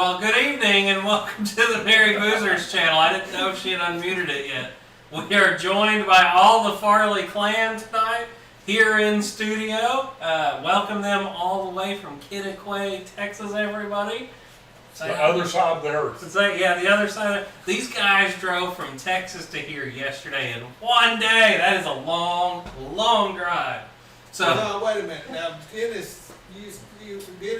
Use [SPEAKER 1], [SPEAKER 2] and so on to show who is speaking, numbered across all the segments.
[SPEAKER 1] Well, good evening and welcome to the Mary Boozer's channel. I didn't know if she had unmuted it yet. We are joined by all the Farley clan tonight here in studio. Welcome them all the way from Kittiquay, Texas, everybody.
[SPEAKER 2] The other side of the earth.
[SPEAKER 1] Yeah, the other side. These guys drove from Texas to here yesterday in one day. That is a long, long drive. So
[SPEAKER 3] no, wait a minute. Now, Dennis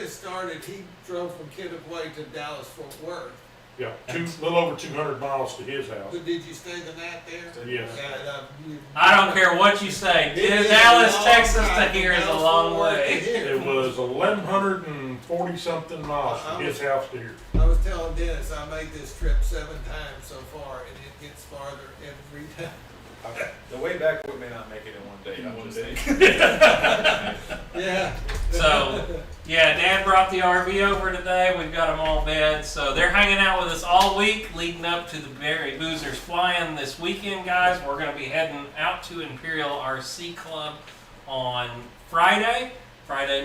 [SPEAKER 3] started, he drove from Kittiquay to Dallas, Fort Worth.
[SPEAKER 2] Yeah, a little over 200 miles to his house.
[SPEAKER 3] But did you stay the night there?
[SPEAKER 2] Yes.
[SPEAKER 1] I don't care what you say. Dallas, Texas to here is a long way.
[SPEAKER 2] It was 1,140 something miles from his house to here.
[SPEAKER 3] I was telling Dennis I made this trip 7 times so far, and it gets farther every time.
[SPEAKER 4] The way back we may not make it in one day.
[SPEAKER 3] Yeah.
[SPEAKER 1] So, yeah, Dad brought the RV over today. We've got them all beds. So they're hanging out with us all week leading up to the Mary Boozer's flying this weekend, guys. We're going to be heading out to Imperial RC Club on Friday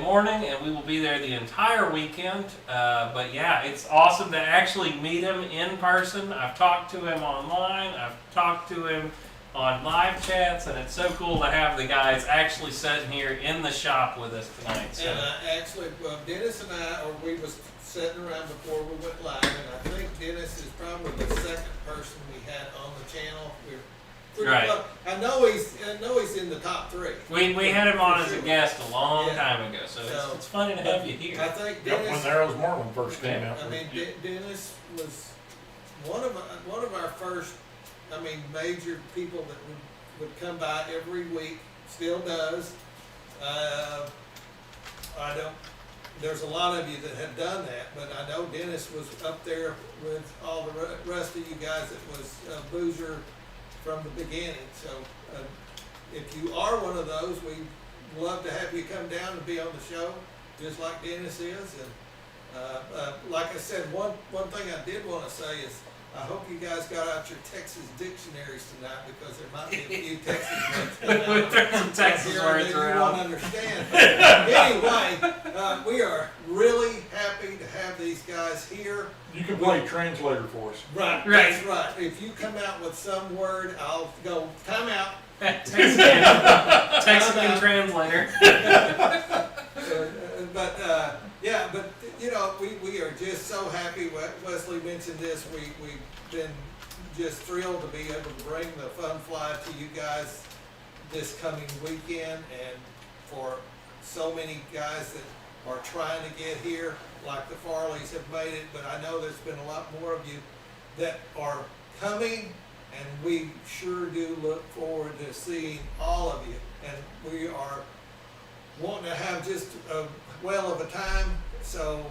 [SPEAKER 1] morning, and we will be there the entire weekend. But yeah, it's awesome to actually meet him in person. I've talked to him online. I've talked to him on live chats, and it's so cool to have the guys actually sitting here in the shop with us tonight. So.
[SPEAKER 3] And actually, Dennis and we was sitting around before we went live, and I think Dennis is probably the second person we had on the channel. We're pretty
[SPEAKER 1] right.
[SPEAKER 3] close. I know he's in the top 3.
[SPEAKER 1] We had him on as a guest a long time ago, so it's funny to have you here.
[SPEAKER 3] I think Dennis,
[SPEAKER 2] when Arrows Marlin first came out.
[SPEAKER 3] I mean, Dennis was one of our first, major people that would come by every week, still does. There's a lot of you that have done that, but I know Dennis was up there with all the rest of you guys that was Boozer from the beginning. So if you are one of those, we'd love to have you come down and be on the show, just like Dennis is. And like I said, one thing I did want to say is, I hope you guys got out your Texas dictionaries tonight, because there might be a few Texas words.
[SPEAKER 1] There's some Texas words
[SPEAKER 3] that
[SPEAKER 1] around.
[SPEAKER 3] You won't understand. Anyway, we are really happy to have these guys here.
[SPEAKER 2] You can play translator for us.
[SPEAKER 3] Right. That's right. If you come out with some word, I'll go time out.
[SPEAKER 1] Texican translator.
[SPEAKER 3] But we are just so happy. Wesley mentioned this. We've been just thrilled to be able to bring the fun fly to you guys this coming weekend, and for so many guys that are trying to get here, like the Farleys have made it. But I know there's been a lot more of you that are coming, and we sure do look forward to seeing all of you. And we are wanting to have just a well of a time, so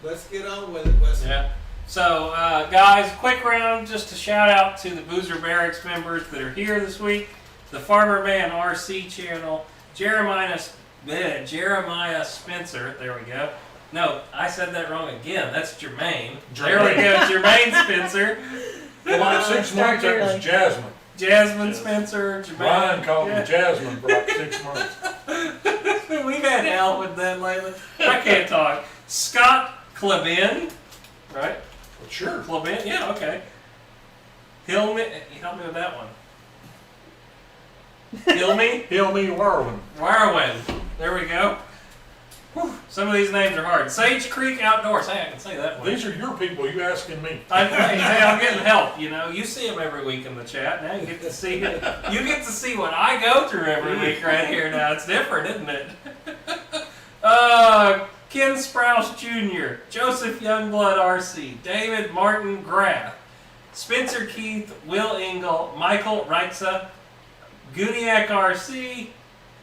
[SPEAKER 3] let's get on with it, Wesley.
[SPEAKER 1] Yeah. So, guys, quick round just to shout out to the Boozer Barracks members that are here this week. The Farmer Man RC channel, Jeremiah Spencer. There we go. No, I said that wrong again. That's Jermaine. There we go, Jermaine Spencer.
[SPEAKER 2] For like 6 months, that was Jasmine.
[SPEAKER 1] Jasmine Spencer, Jermaine.
[SPEAKER 2] Ryan called him Jasmine for like 6 months.
[SPEAKER 1] We've had hell with them lately. I can't talk. Scott Klebin, right?
[SPEAKER 2] Well, sure.
[SPEAKER 1] Klebin, yeah, okay. Help me with that one. Hilmy Warwin. There we go. Whew. Some of these names are hard. Sage Creek Outdoors. Hey, I can say that one.
[SPEAKER 2] These are your people. You asking me?
[SPEAKER 1] I'm getting help. You see them every week in the chat. Now you get to see it. You get to see what I go through every week right here. Now it's different, isn't it? Ken Sprouse Jr., Joseph Youngblood RC, David Martin Graff, Spencer Keith, Will Engel, Michael Reitza, Guniac RC.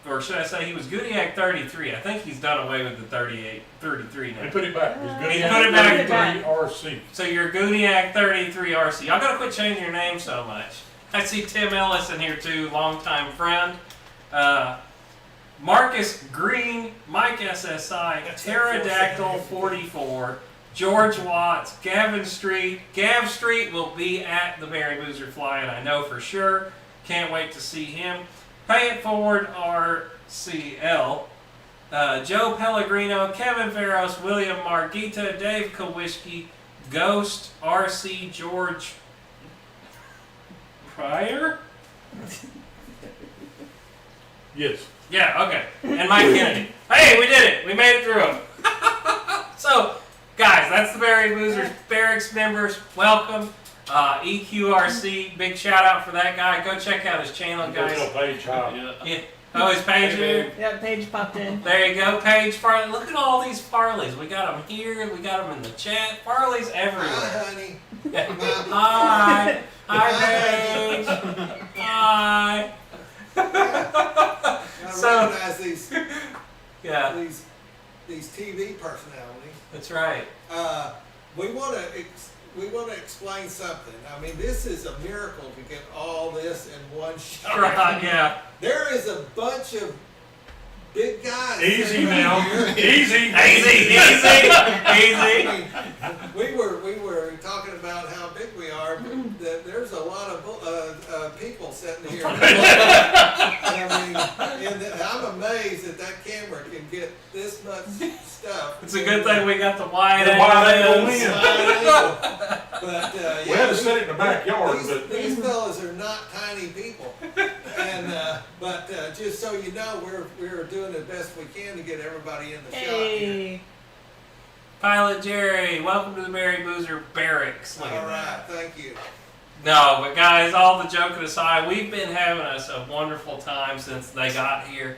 [SPEAKER 1] Or should I say he was Guniac 33. I think he's done away with the 33 now.
[SPEAKER 2] He put it back.
[SPEAKER 1] He put it back.
[SPEAKER 2] 33 RC.
[SPEAKER 1] So you're Guniac 33 RC. Y'all gotta quit changing your name so much. I see Tim Ellis in here too, longtime friend. Marcus Green, Mike SSI, Pterodactyl 44, George Watts, Gavin Street. Gav Street will be at the Mary Boozer Flying, I know for sure. Can't wait to see him. Pay It Forward RCL. Joe Pellegrino, Kevin Farrows, William Margita, Dave Kowicki, Ghost, RC, George Pryor?
[SPEAKER 2] Yes.
[SPEAKER 1] Yeah, okay. And Mike Kennedy. Hey, we did it. We made it through them. So, guys, that's the Barry Boozers Barracks members. Welcome. EQRC, big shout out for that guy. Go check out his channel, guys. Yeah. Oh, his page here?
[SPEAKER 5] Yeah, Paige popped in.
[SPEAKER 1] There you go, Paige Farley. Look at all these Farleys. We got them here. We got them in the chat. Farleys everywhere.
[SPEAKER 3] Hi, honey.
[SPEAKER 1] Hi. Hi, Paige. Hi.
[SPEAKER 3] I
[SPEAKER 1] So-
[SPEAKER 3] recognize
[SPEAKER 1] Yeah,
[SPEAKER 3] these TV personalities.
[SPEAKER 1] that's right.
[SPEAKER 3] We want to explain something. I mean, this is a miracle to get all this in one shot.
[SPEAKER 1] Right, yeah.
[SPEAKER 3] There is a bunch of big guys.
[SPEAKER 2] Easy
[SPEAKER 3] sitting
[SPEAKER 2] now.
[SPEAKER 3] right here.
[SPEAKER 2] Easy.
[SPEAKER 1] Easy.
[SPEAKER 3] I mean, we were talking about how big we are, but there's a lot of people sitting here. I mean, and I'm amazed that camera can get this much stuff.
[SPEAKER 1] It's a good thing we got the wide
[SPEAKER 2] The wide angle
[SPEAKER 1] lens.
[SPEAKER 2] lens.
[SPEAKER 3] But
[SPEAKER 2] We had to set it in the backyard,
[SPEAKER 3] these,
[SPEAKER 2] but
[SPEAKER 3] these fellas are not tiny people, and but just so you know, we're doing the best we can to get everybody in the shot here.
[SPEAKER 5] Hey.
[SPEAKER 1] Pilot Jerry, welcome to the Barry Boozer Barracks. Look
[SPEAKER 3] All
[SPEAKER 1] at
[SPEAKER 3] right,
[SPEAKER 1] that.
[SPEAKER 3] thank you.
[SPEAKER 1] No, but guys, all the joking aside, we've been having us a wonderful time since they got here.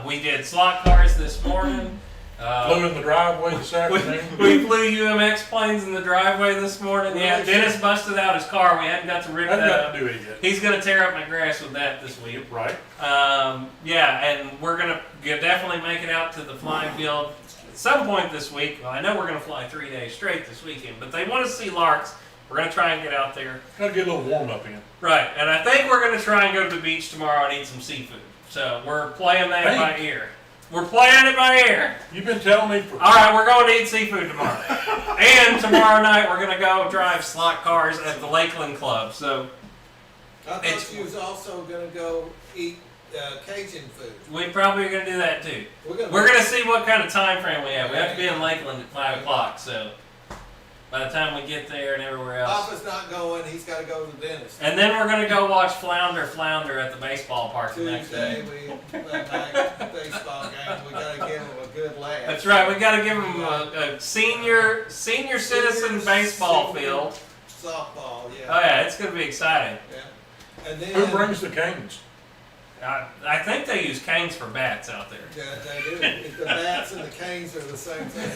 [SPEAKER 1] We did slot cars this morning.
[SPEAKER 2] flew in the driveway this afternoon.
[SPEAKER 1] We flew UMX planes in the driveway this morning. Yeah,
[SPEAKER 3] Really?
[SPEAKER 1] Dennis busted out his car. We hadn't got to rip
[SPEAKER 2] I haven't
[SPEAKER 1] that
[SPEAKER 2] got
[SPEAKER 1] up.
[SPEAKER 2] to do it yet.
[SPEAKER 1] He's gonna tear up my grass with that this week.
[SPEAKER 2] Right.
[SPEAKER 1] Yeah, and we're gonna definitely make it out to the flying field at some point this week. Well, I know we're gonna fly 3 days straight this weekend, but they want to see larks. We're gonna try and get out there.
[SPEAKER 2] Got to get a little warm up in.
[SPEAKER 1] Right, and I think we're gonna try and go to the beach tomorrow and eat some seafood. So we're playing that by ear. We're playing it by ear.
[SPEAKER 2] You've been telling me for.
[SPEAKER 1] All right, we're going to eat seafood tomorrow. And tomorrow night we're going to go drive slot cars at the Lakeland Club. So
[SPEAKER 3] I thought you was also gonna go eat Cajun food.
[SPEAKER 1] we probably are going to do that too.
[SPEAKER 3] We're gonna.
[SPEAKER 1] We're going to see what kind of time frame we have. We have to be in Lakeland at 5 o'clock. So by the time we get there and everywhere else.
[SPEAKER 3] Papa's not going. He's got to go to the dentist.
[SPEAKER 1] And then we're going to go watch Flounder at the baseball park the next
[SPEAKER 3] Tuesday,
[SPEAKER 1] day.
[SPEAKER 3] that night baseball game. We got to give him a good laugh.
[SPEAKER 1] That's right. We got to give them a senior citizen baseball field.
[SPEAKER 3] Softball, yeah.
[SPEAKER 1] Oh yeah, it's going to be exciting.
[SPEAKER 3] Yeah. And then
[SPEAKER 2] Who brings the canes?
[SPEAKER 1] I think they use canes for bats out there.
[SPEAKER 3] Yeah, they do. The bats and the canes are the same thing.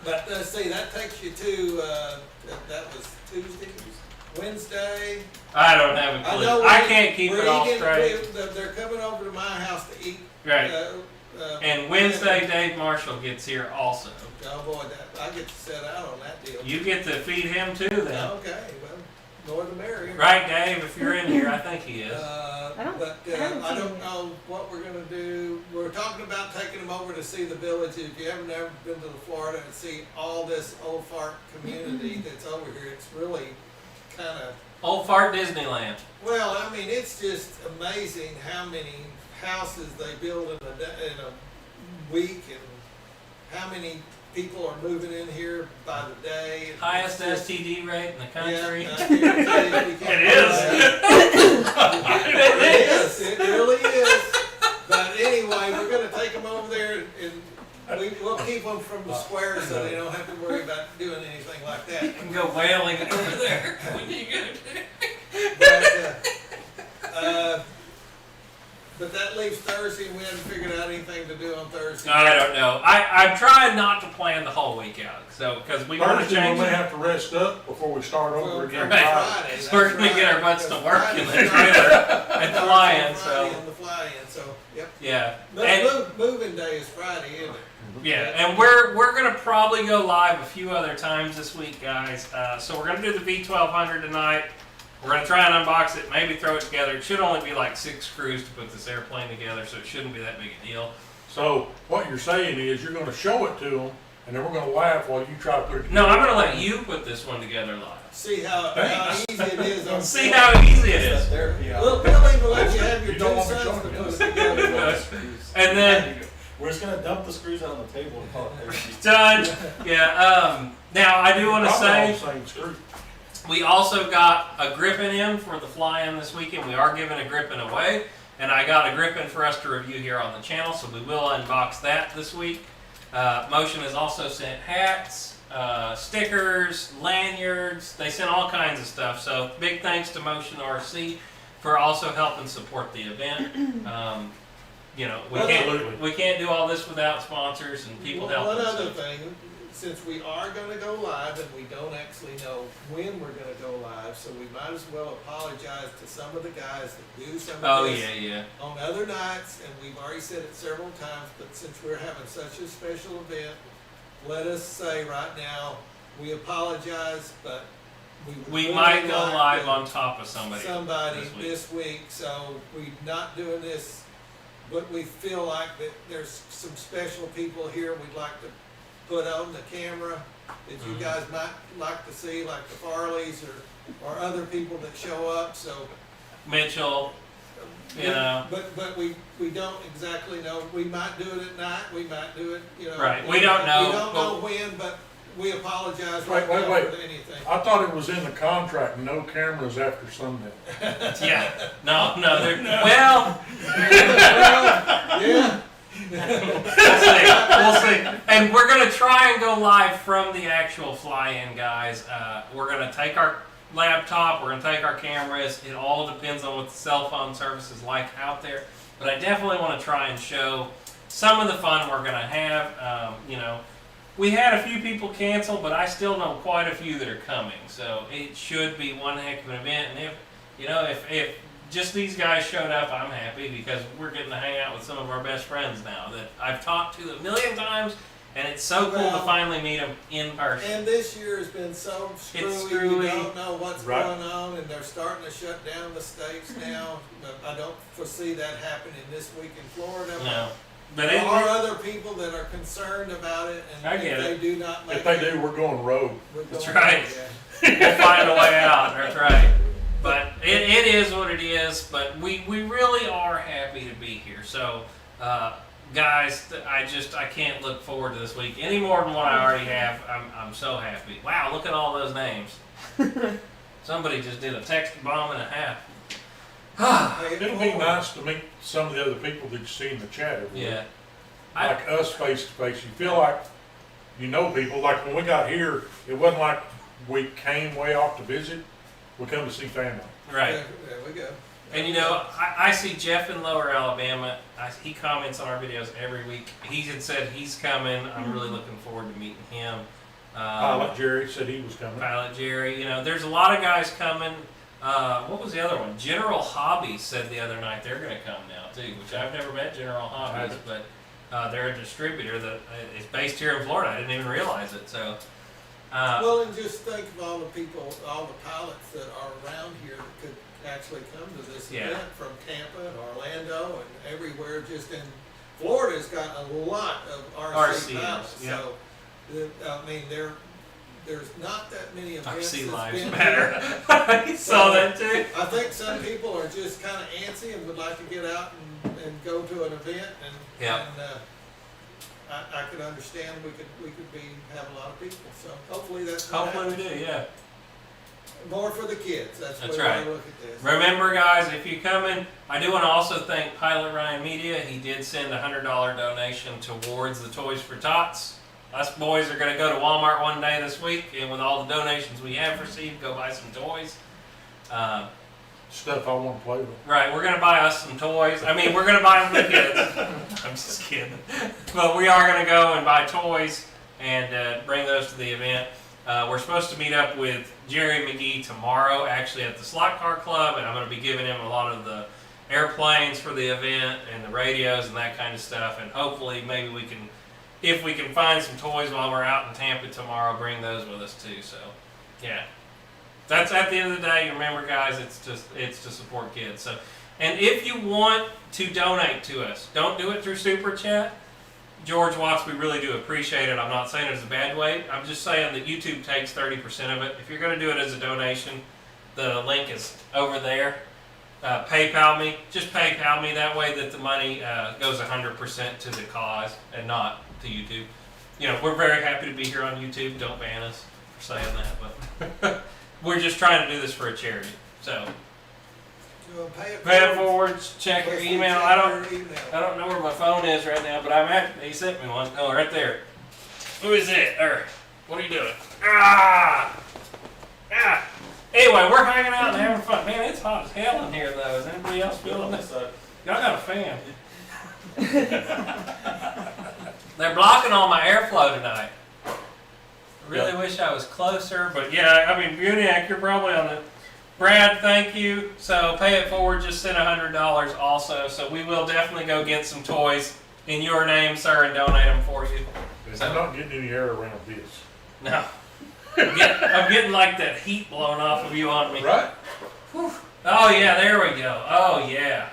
[SPEAKER 3] But let's see, that takes you to that was Tuesday, Wednesday.
[SPEAKER 1] I don't have a clue. I can't keep it all straight.
[SPEAKER 3] They're coming over to my house to eat.
[SPEAKER 1] Right. And Wednesday, Dave Marshall gets here also.
[SPEAKER 3] Oh boy, I get to set out on that deal.
[SPEAKER 1] You get to feed him too then.
[SPEAKER 3] Okay, well, more the merrier.
[SPEAKER 1] Right, Dave? If you're in here, I think he is.
[SPEAKER 3] But
[SPEAKER 5] I haven't
[SPEAKER 3] I don't
[SPEAKER 5] seen it.
[SPEAKER 3] know what we're gonna do. We're talking about taking them over to see the village. If you haven't ever been to Florida and see all this old fart community that's over here, it's really kind of,
[SPEAKER 1] Old Fart Disneyland.
[SPEAKER 3] well, I mean, it's just amazing how many houses they build in a week and how many people are moving in here by the day. And
[SPEAKER 1] Highest
[SPEAKER 3] it's just-
[SPEAKER 1] STD rate in the country.
[SPEAKER 3] Yeah, I guarantee you, we can't
[SPEAKER 1] It is.
[SPEAKER 3] It is. It really is. But anyway, we're going to take them over there and we'll keep them from the square so they don't have to worry about doing anything like that.
[SPEAKER 1] You can go whaling over there when you get
[SPEAKER 3] But that leaves Thursday and we haven't figured out anything to do on Thursday.
[SPEAKER 1] I don't know. I'm trying not to plan the whole week out. So, because we want to
[SPEAKER 2] Thursday we
[SPEAKER 1] change
[SPEAKER 2] may
[SPEAKER 1] it.
[SPEAKER 2] have to rest up before we start
[SPEAKER 3] Well,
[SPEAKER 2] over again.
[SPEAKER 1] Right.
[SPEAKER 3] Friday,
[SPEAKER 1] So we're
[SPEAKER 3] that's
[SPEAKER 1] going to get our
[SPEAKER 3] right,
[SPEAKER 1] butts to
[SPEAKER 3] because
[SPEAKER 1] work in the
[SPEAKER 3] Friday's
[SPEAKER 1] trailer and
[SPEAKER 3] Friday
[SPEAKER 1] flying. So,
[SPEAKER 3] and the fly-in, so, yep.
[SPEAKER 1] yeah.
[SPEAKER 3] But
[SPEAKER 1] And,
[SPEAKER 3] moving day is Friday, isn't it?
[SPEAKER 1] yeah, and we're gonna probably go live a few other times this week, guys. So we're gonna do the V1200 tonight. We're gonna try and unbox it, maybe throw it together. It should only be like 6 screws to put this airplane together, so it shouldn't be that big a deal.
[SPEAKER 2] So what you're saying is you're going to show it to them and then we're gonna laugh while you try to put it.
[SPEAKER 1] No, I'm gonna let you put this one together live.
[SPEAKER 3] See how easy it is on
[SPEAKER 1] See how easy it is.
[SPEAKER 4] Therapy out.
[SPEAKER 3] We'll even let you have your
[SPEAKER 2] You don't
[SPEAKER 3] two
[SPEAKER 2] want me
[SPEAKER 3] sons to
[SPEAKER 2] showing
[SPEAKER 3] put
[SPEAKER 2] you.
[SPEAKER 3] it together.
[SPEAKER 1] And then
[SPEAKER 4] We're just gonna dump the screws out on the table and call it therapy.
[SPEAKER 1] done. Yeah. Now I do want to
[SPEAKER 2] Probably all
[SPEAKER 1] say
[SPEAKER 2] the same screw.
[SPEAKER 1] we also got a grippin in for the fly-in this weekend. We are giving a grippin away, and I got a grippin for us to review here on the channel, so we will unbox that this week. Motion has also sent hats, stickers, lanyards. They sent all kinds of stuff. So big thanks to Motion RC for also helping support the event. You know,
[SPEAKER 2] Absolutely.
[SPEAKER 1] we can't do all this without sponsors and people helping.
[SPEAKER 3] One other
[SPEAKER 1] So-
[SPEAKER 3] thing, since we are gonna go live and we don't actually know when we're gonna go live, so we might as well apologize to some of the guys that do some of
[SPEAKER 1] Oh
[SPEAKER 3] this
[SPEAKER 1] yeah.
[SPEAKER 3] on other nights, and we've already said it several times, but since we're having such a special event, let us say right now, we apologize, but
[SPEAKER 1] We
[SPEAKER 3] would
[SPEAKER 1] might
[SPEAKER 3] really
[SPEAKER 1] go
[SPEAKER 3] like
[SPEAKER 1] live
[SPEAKER 3] to-
[SPEAKER 1] on top of somebody this week.
[SPEAKER 3] this week, so we're not doing this, but we feel like that there's some special people here we'd like to put on the camera that you
[SPEAKER 1] Mhm.
[SPEAKER 3] guys might like to see, like the Farleys or other people that show up, so.
[SPEAKER 1] Mitchell, you know.
[SPEAKER 3] But we don't exactly know, we might do it at night, we might do it, you know.
[SPEAKER 1] Right, we don't know,
[SPEAKER 3] We don't know
[SPEAKER 1] but-
[SPEAKER 3] when, but we apologize
[SPEAKER 2] Wait,
[SPEAKER 3] right now
[SPEAKER 2] wait.
[SPEAKER 3] for anything.
[SPEAKER 2] I thought it was in the contract, no cameras after sundown.
[SPEAKER 1] Yeah. No, they're, well,
[SPEAKER 3] Yeah.
[SPEAKER 1] we'll see. And we're gonna try and go live from the actual fly-in, guys. We're gonna take our laptop, we're gonna take our cameras. It all depends on what the cell phone service is like out there. But I definitely want to try and show some of the fun we're gonna have. You know, we had a few people cancel, but I still know quite a few that are coming. So it should be one heck of an event. And if just these guys showed up, I'm happy because we're getting to hang out with some of our best friends now that I've talked to a million times, and it's so cool to
[SPEAKER 3] Well,
[SPEAKER 1] finally meet them in person.
[SPEAKER 3] And this year has been so screwy,
[SPEAKER 1] screwy.
[SPEAKER 3] you don't know what's
[SPEAKER 2] Right.
[SPEAKER 3] going on, and they're starting to shut down the states now. But I don't foresee that happening this week in Florida.
[SPEAKER 1] No, but
[SPEAKER 3] There are other people that are concerned about it,
[SPEAKER 1] I
[SPEAKER 3] and
[SPEAKER 1] get
[SPEAKER 3] if they do not make
[SPEAKER 2] If they
[SPEAKER 3] it,
[SPEAKER 2] do, we're going rogue.
[SPEAKER 3] we're
[SPEAKER 1] That's
[SPEAKER 3] going
[SPEAKER 1] right.
[SPEAKER 3] yeah.
[SPEAKER 1] we'll find a way out. That's right. But it is what it is. But we really are happy to be here. So, guys, I can't look forward to this week any more than what I already have. I'm so happy. Wow, look at all those names. Somebody just did a text bomb and a half.
[SPEAKER 3] Pay it
[SPEAKER 2] It'll be
[SPEAKER 3] forward.
[SPEAKER 2] nice to meet some of the other people that you see in the chat every week.
[SPEAKER 1] Yeah.
[SPEAKER 2] Like us face to face. You feel like you know people. Like when we got here, it wasn't like we came way off to visit. We come to see family.
[SPEAKER 1] Right.
[SPEAKER 3] There we go.
[SPEAKER 1] And you know, I see Jeff in Lower Alabama. He comments on our videos every week. He had said he's coming. I'm really looking forward to meeting him.
[SPEAKER 2] Pilot Jerry said he was coming.
[SPEAKER 1] Pilot Jerry. You know, there's a lot of guys coming. What was the other one? General Hobbies said the other night they're going to come now too, which I've never met General Hobbies, but they're a distributor that is based here in Florida. I didn't even realize it. So.
[SPEAKER 3] Well, and just think of all the people, all the pilots that are around here that could actually come to this
[SPEAKER 1] Yeah.
[SPEAKER 3] event from Tampa and Orlando and everywhere. Just in Florida's got a lot of RC pilots.
[SPEAKER 1] yeah.
[SPEAKER 3] So, I mean, there's not that many events.
[SPEAKER 1] RC
[SPEAKER 3] that's
[SPEAKER 1] lives
[SPEAKER 3] been
[SPEAKER 1] matter.
[SPEAKER 3] here.
[SPEAKER 1] I saw that too.
[SPEAKER 3] I think some people are just kind of antsy and would like to get out and go to an event, and
[SPEAKER 1] Yeah.
[SPEAKER 3] I could understand we could have a lot of people. So hopefully that's what
[SPEAKER 1] Hopefully we
[SPEAKER 3] happens.
[SPEAKER 1] do. Yeah.
[SPEAKER 3] More for the kids. That's the way
[SPEAKER 1] right.
[SPEAKER 3] I look at this.
[SPEAKER 1] Remember, guys, if you come in, I do want to also thank Pilot Ryan Media. He did send a $100 donation towards the Toys for Tots. Us boys are going to go to Walmart one day this week, and with all the donations we have received, go buy some toys.
[SPEAKER 2] Stuff I want to play with.
[SPEAKER 1] Right, we're going to buy us some toys. I mean, we're going to buy them for the kids. I'm just kidding. But we are going to go and buy toys and bring those to the event. We're supposed to meet up with Jerry McGee tomorrow, actually at the Slot Car Club, and I'm going to be giving him a lot of the airplanes for the event and the radios and that kind of stuff. And hopefully, maybe we can, if we can find some toys while we're out in Tampa tomorrow, bring those with us too. So, yeah. That's at the end of the day. Remember, guys, it's to support kids. So, and if you want to donate to us, don't do it through Super Chat. George Watts, we really do appreciate it. I'm not saying it as a bad way. I'm just saying that YouTube takes 30% of it. If you're going to do it as a donation, the link is over there. PayPal me. Just PayPal me. That way that the money goes 100% to the cause and not to YouTube. You know, we're very happy to be here on YouTube. Don't ban us for saying that, but we're just trying to do this for a charity. So, pay it forwards. Check your email. I don't know where my phone is right now, but he sent me one. Oh, right there. Who is it? What are you doing? Anyway, we're hanging out and having fun. Man, it's hot as hell in here, though. Is anybody else feeling this? Y'all got a fan. They're blocking all my airflow tonight. I really wish I was closer, but yeah, I mean, Buniac, you're probably on it. Brad, thank you. So Pay It Forward just sent $100 also. So we will definitely go get some toys in your name, sir, and donate them for you.
[SPEAKER 2] I'm not getting any air around this.
[SPEAKER 1] No. I'm getting like that heat blowing off of you on me.
[SPEAKER 2] Right?
[SPEAKER 1] Whew. Oh yeah, there we go. Oh yeah.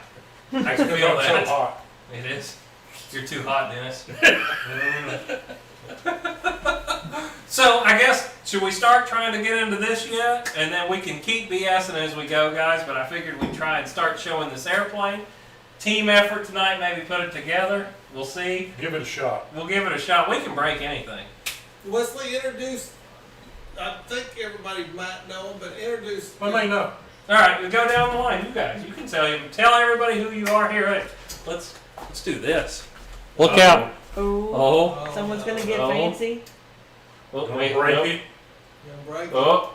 [SPEAKER 1] I can feel
[SPEAKER 2] It's
[SPEAKER 1] that.
[SPEAKER 2] so hot.
[SPEAKER 1] It is. You're too hot, Dennis. So I guess, should we start trying to get into this yet? And then we can keep BSing as we go, guys, but I figured we'd try and start showing this airplane. Team effort tonight, maybe put it together. We'll see.
[SPEAKER 2] Give it a shot.
[SPEAKER 1] We'll give it a shot. We can break anything.
[SPEAKER 3] Wesley, introduce, I think everybody might know him, but introduce.
[SPEAKER 2] I may know.
[SPEAKER 1] All right, we go down the line. You guys, you can tell everybody who you are here. Hey, let's do this. Look out.
[SPEAKER 5] Oh. Someone's gonna get fancy.
[SPEAKER 1] Oh,
[SPEAKER 2] Don't
[SPEAKER 1] wait,
[SPEAKER 2] break
[SPEAKER 1] no.
[SPEAKER 2] it.
[SPEAKER 3] Break it.
[SPEAKER 1] Oh,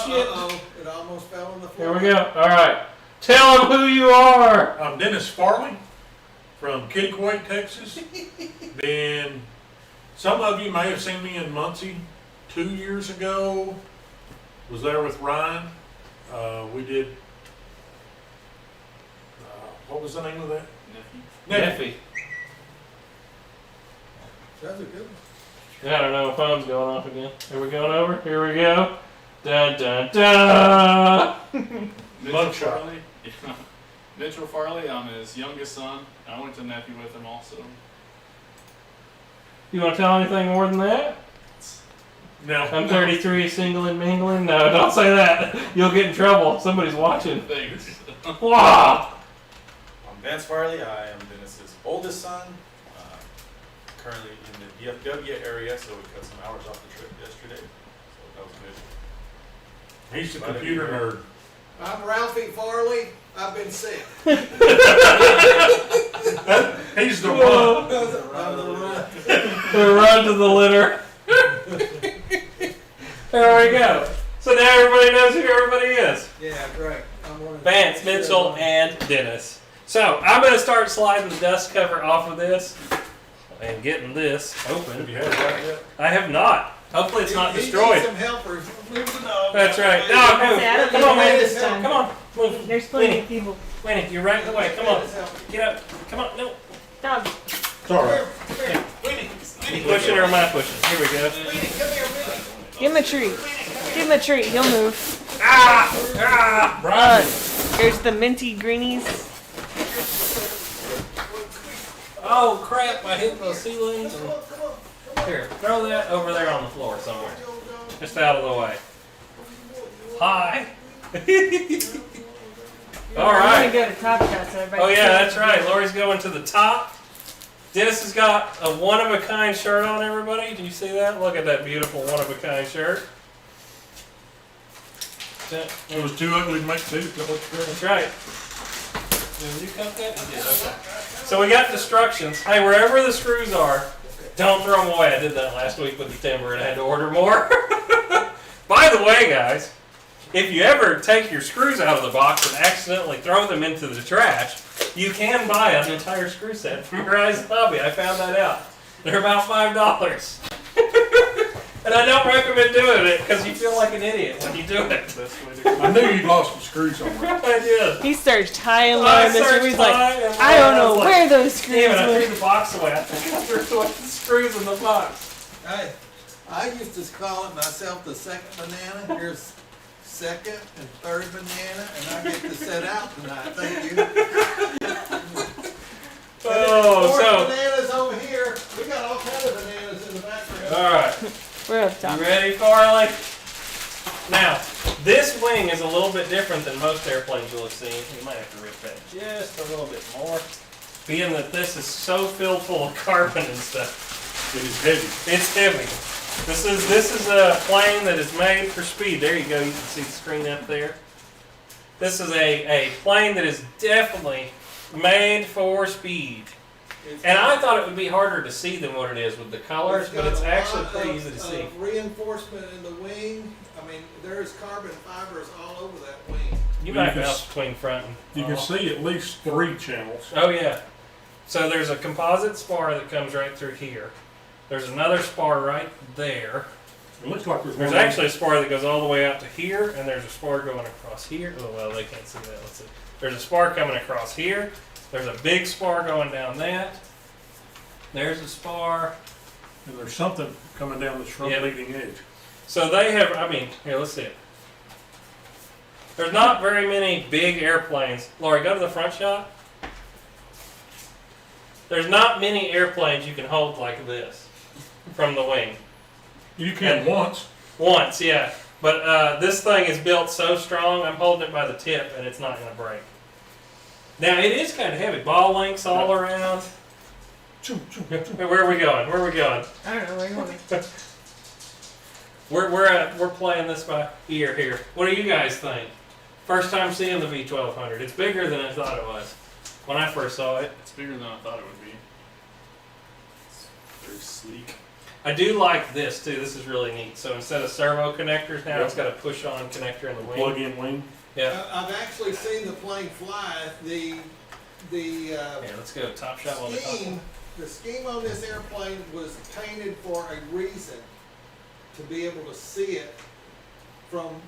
[SPEAKER 1] shit.
[SPEAKER 3] It almost fell on the
[SPEAKER 1] Here
[SPEAKER 3] floor.
[SPEAKER 1] we go. All right. Tell them who you are.
[SPEAKER 2] I'm Dennis Farley from Kittiquay, Texas. Then some of you may have seen me in Muncie 2 years ago. Was there with Ryan. We did, what was the name of that?
[SPEAKER 1] Neffy.
[SPEAKER 3] That's a good one.
[SPEAKER 1] I don't know. Phone's going off again. Are we going over? Here we go. Dun dun dun.
[SPEAKER 2] Mug shot.
[SPEAKER 6] Farley. Mitchell Farley, I'm his youngest son. I went to Neffy with him also.
[SPEAKER 1] You want to tell anything more than that?
[SPEAKER 2] No.
[SPEAKER 1] I'm 33, single and mingling. No, don't say that. You'll get in trouble. Somebody's watching.
[SPEAKER 6] Thanks.
[SPEAKER 1] Wow.
[SPEAKER 4] I'm Vance Farley. I am Dennis's oldest son. Currently in the DFW area, so we cut some hours off the trip yesterday. So that was good.
[SPEAKER 2] He's the computer nerd.
[SPEAKER 3] I'm Ralphie Farley. I've been sick.
[SPEAKER 2] He's the one.
[SPEAKER 1] We run to the litter. There we go. So now everybody knows who everybody is.
[SPEAKER 3] Yeah, great. I'm one of
[SPEAKER 1] Vance, Mitchell, and Dennis. So I'm going to start sliding the dust cover off of this and getting this open.
[SPEAKER 2] Have you had that yet?
[SPEAKER 1] I have not. Hopefully it's not
[SPEAKER 3] He
[SPEAKER 1] destroyed.
[SPEAKER 3] needs some helpers. Move the dog.
[SPEAKER 1] That's right. Dog, move.
[SPEAKER 5] I don't
[SPEAKER 1] Come
[SPEAKER 5] think
[SPEAKER 1] on,
[SPEAKER 5] I had
[SPEAKER 1] man.
[SPEAKER 5] this time.
[SPEAKER 1] Come on. Move.
[SPEAKER 5] There's plenty
[SPEAKER 1] Winnie,
[SPEAKER 5] of people.
[SPEAKER 1] Winnie, you're right in the way. Come on. Get up. Come on. No.
[SPEAKER 5] Dog.
[SPEAKER 2] It's all right.
[SPEAKER 1] You pushing or am I pushing? Here we go.
[SPEAKER 5] Give him a treat. Give him a treat. He'll move.
[SPEAKER 1] Ah!
[SPEAKER 2] Brian.
[SPEAKER 5] Here's the minty greenies.
[SPEAKER 1] Oh, crap. I hit the ceilings. Here, throw that over there on the floor somewhere. Just out of the way. Hi. All
[SPEAKER 5] I'm
[SPEAKER 1] right.
[SPEAKER 5] gonna go to Top Shot so everybody
[SPEAKER 1] Oh,
[SPEAKER 5] can
[SPEAKER 1] yeah,
[SPEAKER 5] see.
[SPEAKER 1] that's right. Lori's going to the top. Dennis has got a one-of-a-kind shirt on, everybody. Do you see that? Look at that beautiful one-of-a-kind shirt.
[SPEAKER 2] It was too ugly to make two.
[SPEAKER 1] That's right. Did you cut that? You did, okay. So we got instructions. Hey, wherever the screws are, don't throw them away. I did that last week with the timber and I had to order more. By the way, guys, if you ever take your screws out of the box and accidentally throw them into the trash, you can buy an entire screw set from Rise Hobby. I found that out. They're about $5. And I don't recommend doing it because you feel like an idiot when you do it.
[SPEAKER 2] I knew you'd lost some screws somewhere.
[SPEAKER 1] I did.
[SPEAKER 5] He searched high and low
[SPEAKER 1] I
[SPEAKER 5] in this room.
[SPEAKER 1] searched
[SPEAKER 5] He's like,
[SPEAKER 1] high and
[SPEAKER 5] I don't
[SPEAKER 1] low.
[SPEAKER 5] know
[SPEAKER 1] was
[SPEAKER 5] where
[SPEAKER 1] like,
[SPEAKER 5] those screws
[SPEAKER 1] damn it, I
[SPEAKER 5] went.
[SPEAKER 1] threw the box away. I think I threw away the screws in the box.
[SPEAKER 3] Hey, I used to call it myself the second banana. Here's second and third banana, and I get to set out tonight. Thank you.
[SPEAKER 1] Oh,
[SPEAKER 3] Fourth
[SPEAKER 1] so
[SPEAKER 3] banana's got all kinds of bananas in the background.
[SPEAKER 1] All right.
[SPEAKER 5] We're up top.
[SPEAKER 1] You ready, Farley? Now, this wing is a little bit different than most airplanes you'll have seen. You might have to rip that just a little bit more. Being that this is so filled full of carbon and stuff.
[SPEAKER 2] It is heavy.
[SPEAKER 1] It's heavy. This is a plane that is made for speed. There you go. You can see the screen up there. This is a plane that is definitely made for speed. And I thought it would be harder to see than what it is with the colors, but it's actually pretty easy to see.
[SPEAKER 3] Reinforcement in the wing. I mean, there's carbon fibers all over that wing.
[SPEAKER 1] You might bounce between front and
[SPEAKER 2] You can see at least 3 channels.
[SPEAKER 1] Oh yeah. So there's a composite spar that comes right through here. There's another spar right there.
[SPEAKER 2] It looks like
[SPEAKER 1] There's actually a spar that goes all the way out to here, and there's a spar going across here. Oh well, they can't see that. Let's see. There's a spar coming across here. There's a big spar going down that. There's a spar.
[SPEAKER 2] And there's something coming down the front
[SPEAKER 1] Yeah.
[SPEAKER 2] leading edge.
[SPEAKER 1] So they have, I mean, here, let's see it. There's not very many big airplanes. Lori, go to the front shot. There's not many airplanes you can hold like this from the wing.
[SPEAKER 2] You can once.
[SPEAKER 1] Once, yeah. But this thing is built so strong, I'm holding it by the tip and it's not going to break. Now, it is kind of heavy. Ball links all around. Where are we going? Where are we going?
[SPEAKER 5] I don't know where you want me.
[SPEAKER 1] We're playing this by ear here. What do you guys think? First time seeing the V1200. It's bigger than I thought it was when I first saw it.
[SPEAKER 6] It's bigger than I thought it would be. It's very sleek.
[SPEAKER 1] I do like this too. This is really neat. So instead of servo connectors now, it's got a push-on connector in the wing.
[SPEAKER 2] Plug-in wing.
[SPEAKER 1] Yeah.
[SPEAKER 3] I've actually seen the plane fly.
[SPEAKER 1] Yeah, let's go top shot while we're talking.
[SPEAKER 3] The scheme on this airplane was painted for a reason, to be able to see it from.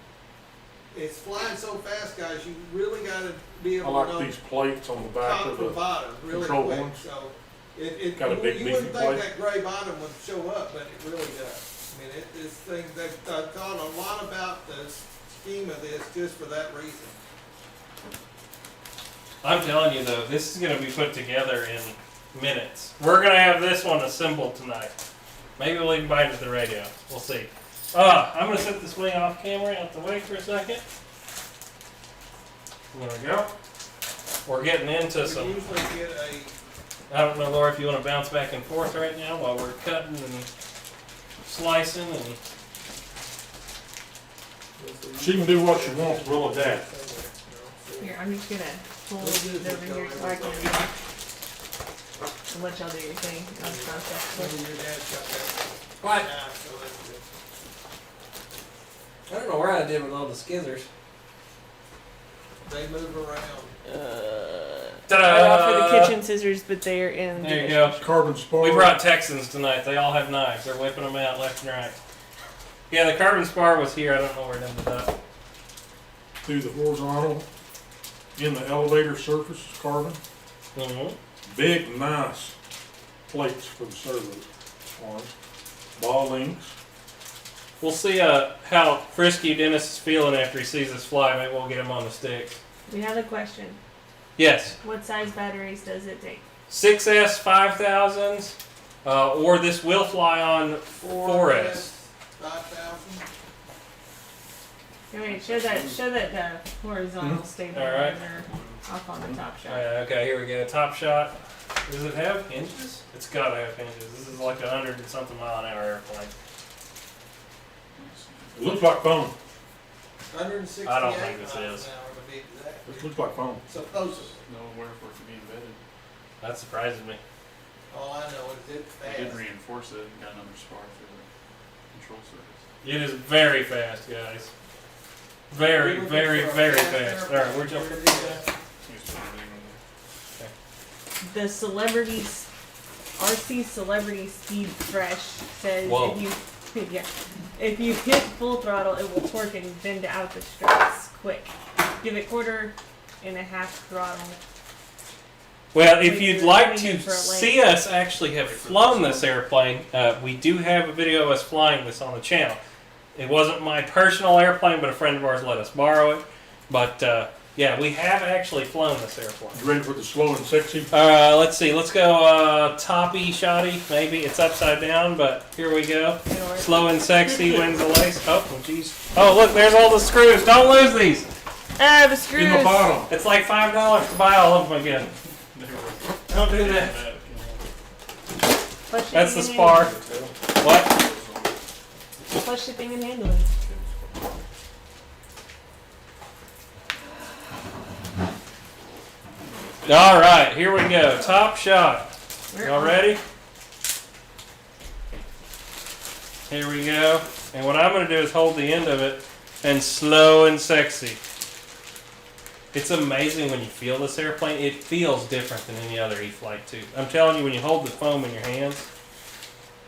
[SPEAKER 3] It's flying so fast, guys. You really got to be
[SPEAKER 2] I
[SPEAKER 3] able
[SPEAKER 2] like
[SPEAKER 3] to know
[SPEAKER 2] these plates on the back
[SPEAKER 3] top
[SPEAKER 2] of
[SPEAKER 3] from
[SPEAKER 2] the
[SPEAKER 3] bottom really
[SPEAKER 2] control
[SPEAKER 3] quick.
[SPEAKER 2] ones.
[SPEAKER 3] So it
[SPEAKER 2] Got a big
[SPEAKER 3] you
[SPEAKER 2] beefy
[SPEAKER 3] wouldn't think
[SPEAKER 2] plate.
[SPEAKER 3] that gray bottom would show up, but it really does. I mean, this thing. They thought a lot about the scheme of this just for that reason.
[SPEAKER 1] I'm telling you though, this is going to be put together in minutes. We're going to have this one assembled tonight. Maybe we'll even buy it at the radio. We'll see. I'm going to set this wing off camera out the way for a second. There we go. We're getting into
[SPEAKER 3] We
[SPEAKER 1] some.
[SPEAKER 3] usually get
[SPEAKER 1] I don't know, Laura, if you want to bounce back and forth right now while we're cutting and slicing and.
[SPEAKER 2] She can do what she wants, we'll adapt.
[SPEAKER 5] Here, I'm just gonna pull these over here so I can let y'all do your thing. I'll process it.
[SPEAKER 1] What? I don't know where I did with all the skizzers.
[SPEAKER 3] They move around.
[SPEAKER 5] I offer the kitchen scissors, but they're in.
[SPEAKER 1] There you
[SPEAKER 5] the
[SPEAKER 1] go.
[SPEAKER 2] Carbon spar.
[SPEAKER 1] We brought Texans tonight. They all have knives. They're whipping them out left and right. Yeah, the carbon spar was here. I don't know where it ended up.
[SPEAKER 2] Through the horizontal. In the elevator surface is carbon.
[SPEAKER 1] Mm-hmm.
[SPEAKER 2] Big, nice plates for the servo arms. Ball links.
[SPEAKER 1] We'll see how frisky Dennis is feeling after he sees us fly. Maybe we'll get him on the sticks.
[SPEAKER 5] We have a question.
[SPEAKER 1] Yes.
[SPEAKER 5] What size batteries does it take?
[SPEAKER 1] 6S 5000s, or this will fly on 4S.
[SPEAKER 3] 5,000.
[SPEAKER 5] I mean, show that horizontal stabilizer off on the top shot.
[SPEAKER 1] Okay, here we go. Top shot. Does it have hinges? It's got to have hinges. This is like 100 and something mile an hour airplane.
[SPEAKER 2] It looks like foam.
[SPEAKER 3] 168
[SPEAKER 1] I don't think this
[SPEAKER 3] miles
[SPEAKER 1] is.
[SPEAKER 3] an hour to be exact.
[SPEAKER 2] This looks like foam.
[SPEAKER 3] Supposedly.
[SPEAKER 6] Nowhere for it to be embedded.
[SPEAKER 1] That surprises me.
[SPEAKER 3] All I know is it's
[SPEAKER 6] I did
[SPEAKER 3] fast.
[SPEAKER 6] reinforce it and got another spar for the control surface.
[SPEAKER 1] It is very fast, guys. Very,
[SPEAKER 3] We're looking
[SPEAKER 1] very,
[SPEAKER 3] for a
[SPEAKER 1] very
[SPEAKER 3] fast
[SPEAKER 1] fast. All
[SPEAKER 3] airplane.
[SPEAKER 1] right, where'd y'all put
[SPEAKER 3] Where
[SPEAKER 1] these
[SPEAKER 3] it
[SPEAKER 1] at?
[SPEAKER 6] Just put everything on there.
[SPEAKER 5] The celebrities, RC Celebrity Speed Fresh says
[SPEAKER 1] Whoa.
[SPEAKER 5] if you hit full throttle, it will torque and bend out the struts quick. Give it 1.5 throttle.
[SPEAKER 1] Well, if you'd like to
[SPEAKER 5] For a length.
[SPEAKER 1] see us actually have flown this airplane, we do have a video of us flying this on the channel. It wasn't my personal airplane, but a friend of ours let us borrow it. But Yeah, we have actually flown this airplane.
[SPEAKER 2] You ready for the slow and sexy?
[SPEAKER 1] Let's see. Let's go toppy shoddy. Maybe it's upside down, but here we go.
[SPEAKER 5] It'll work.
[SPEAKER 1] Slow and sexy wins the lace. Oh, jeez. Oh, look, there's all the screws. Don't lose these.
[SPEAKER 5] Ah, the screws.
[SPEAKER 2] In the bottom.
[SPEAKER 1] It's like $5 to buy all of them again. Don't do that.
[SPEAKER 5] Plus
[SPEAKER 1] That's the
[SPEAKER 5] shipping
[SPEAKER 1] spar.
[SPEAKER 5] and
[SPEAKER 1] What?
[SPEAKER 5] handling. Plus shipping and handling.
[SPEAKER 1] All right, here we go. Top shot.
[SPEAKER 5] We're
[SPEAKER 1] Y'all
[SPEAKER 5] on.
[SPEAKER 1] ready? Here we go. And what I'm going to do is hold the end of it and slow and sexy. It's amazing when you feel this airplane. It feels different than any other E-flite too. I'm telling you, when you hold the foam in your hands,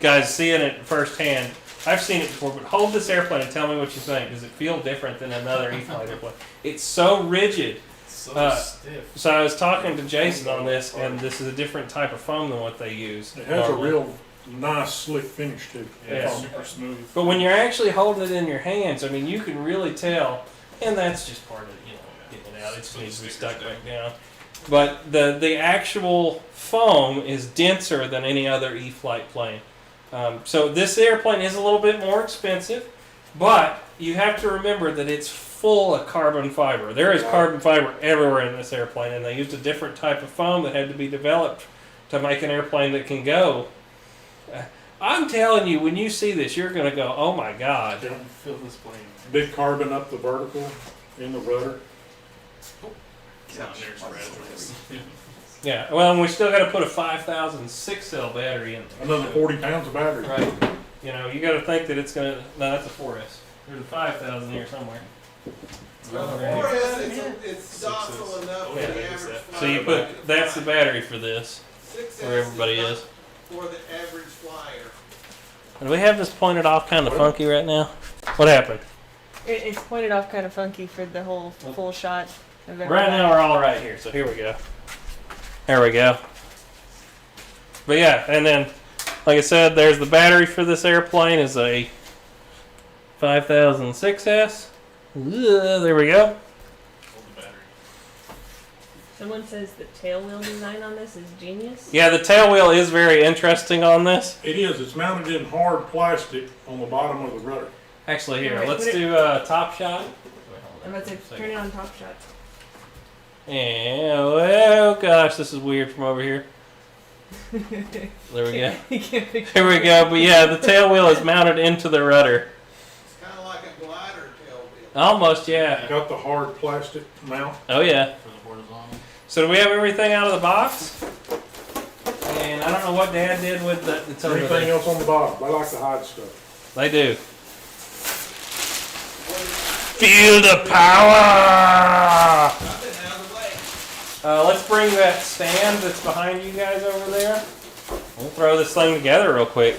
[SPEAKER 1] guys, seeing it firsthand, I've seen it before, but hold this airplane and tell me what you think. Does it feel different than another E-flite airplane? It's so rigid.
[SPEAKER 6] So stiff.
[SPEAKER 1] So I was talking to Jason on this, and this is a different type of foam than what they use.
[SPEAKER 2] It has a
[SPEAKER 1] normally.
[SPEAKER 2] real nice slick finish too.
[SPEAKER 1] Yeah.
[SPEAKER 6] Super smooth.
[SPEAKER 1] But when you're actually holding it in your hands, I mean, you can really tell, and that's just part of it, getting it out. It just needs to be stuck back down. But the actual foam is denser than any other E-flite plane. So this airplane is a little bit more expensive, but you have to remember that it's full of carbon fiber. There is carbon fiber everywhere in this airplane, and they used a different type of foam that had to be developed to make an airplane that can go. I'm telling you, when you see this, you're going to go, oh my God.
[SPEAKER 6] Don't feel this plane.
[SPEAKER 2] Big carbon up the vertical in the rudder.
[SPEAKER 6] Down there's fragile.
[SPEAKER 1] Yeah, well, and we still got to put a 5,000 6-cell battery in there.
[SPEAKER 2] Another 40 pounds of battery.
[SPEAKER 1] Right. You know, you got to think that it's going to, no, that's a 4S. There's a 5,000 here somewhere.
[SPEAKER 3] Well, the
[SPEAKER 1] Right.
[SPEAKER 3] 4S, it's docile enough for
[SPEAKER 1] Yeah,
[SPEAKER 3] the
[SPEAKER 6] I guess
[SPEAKER 3] average
[SPEAKER 6] that.
[SPEAKER 3] flyer.
[SPEAKER 1] So you put, that's the battery for this,
[SPEAKER 3] 6S
[SPEAKER 1] where everybody
[SPEAKER 3] not
[SPEAKER 1] is.
[SPEAKER 3] For the average flyer.
[SPEAKER 1] Do we have this pointed off kind of funky right now? What happened?
[SPEAKER 5] It's pointed off kind of funky for the whole full shot of everything.
[SPEAKER 1] Right now we're all right here, so here we go. There we go. But yeah, and then, like I said, there's the battery for this airplane is a 5000 6S. There we go.
[SPEAKER 6] Hold the battery.
[SPEAKER 5] Someone says the tail wheel design on this is genius.
[SPEAKER 1] Yeah, the tail wheel is very interesting on this.
[SPEAKER 2] It is. It's mounted in hard plastic on the bottom of the rudder.
[SPEAKER 1] Actually, here,
[SPEAKER 5] Alright,
[SPEAKER 1] let's
[SPEAKER 5] put it-
[SPEAKER 1] do top shot.
[SPEAKER 5] I'm about to turn it on top shot.
[SPEAKER 1] Yeah, oh gosh, this is weird from over here. There we go.
[SPEAKER 5] You can't fix
[SPEAKER 1] Here we go. But yeah, the tail wheel is mounted into the rudder.
[SPEAKER 3] It's kind of like a glider tail wheel.
[SPEAKER 1] Almost, yeah.
[SPEAKER 2] Got the hard plastic mount.
[SPEAKER 1] Oh yeah.
[SPEAKER 6] For the horizontal.
[SPEAKER 1] So do we have everything out of the box? And I don't know what Dad did with the
[SPEAKER 2] Is there anything else on the bottom? They like to hide stuff.
[SPEAKER 1] They do. Feel the power!
[SPEAKER 3] Nothing out of the way.
[SPEAKER 1] Let's bring that stand that's behind you guys over there. We'll throw this thing together real quick.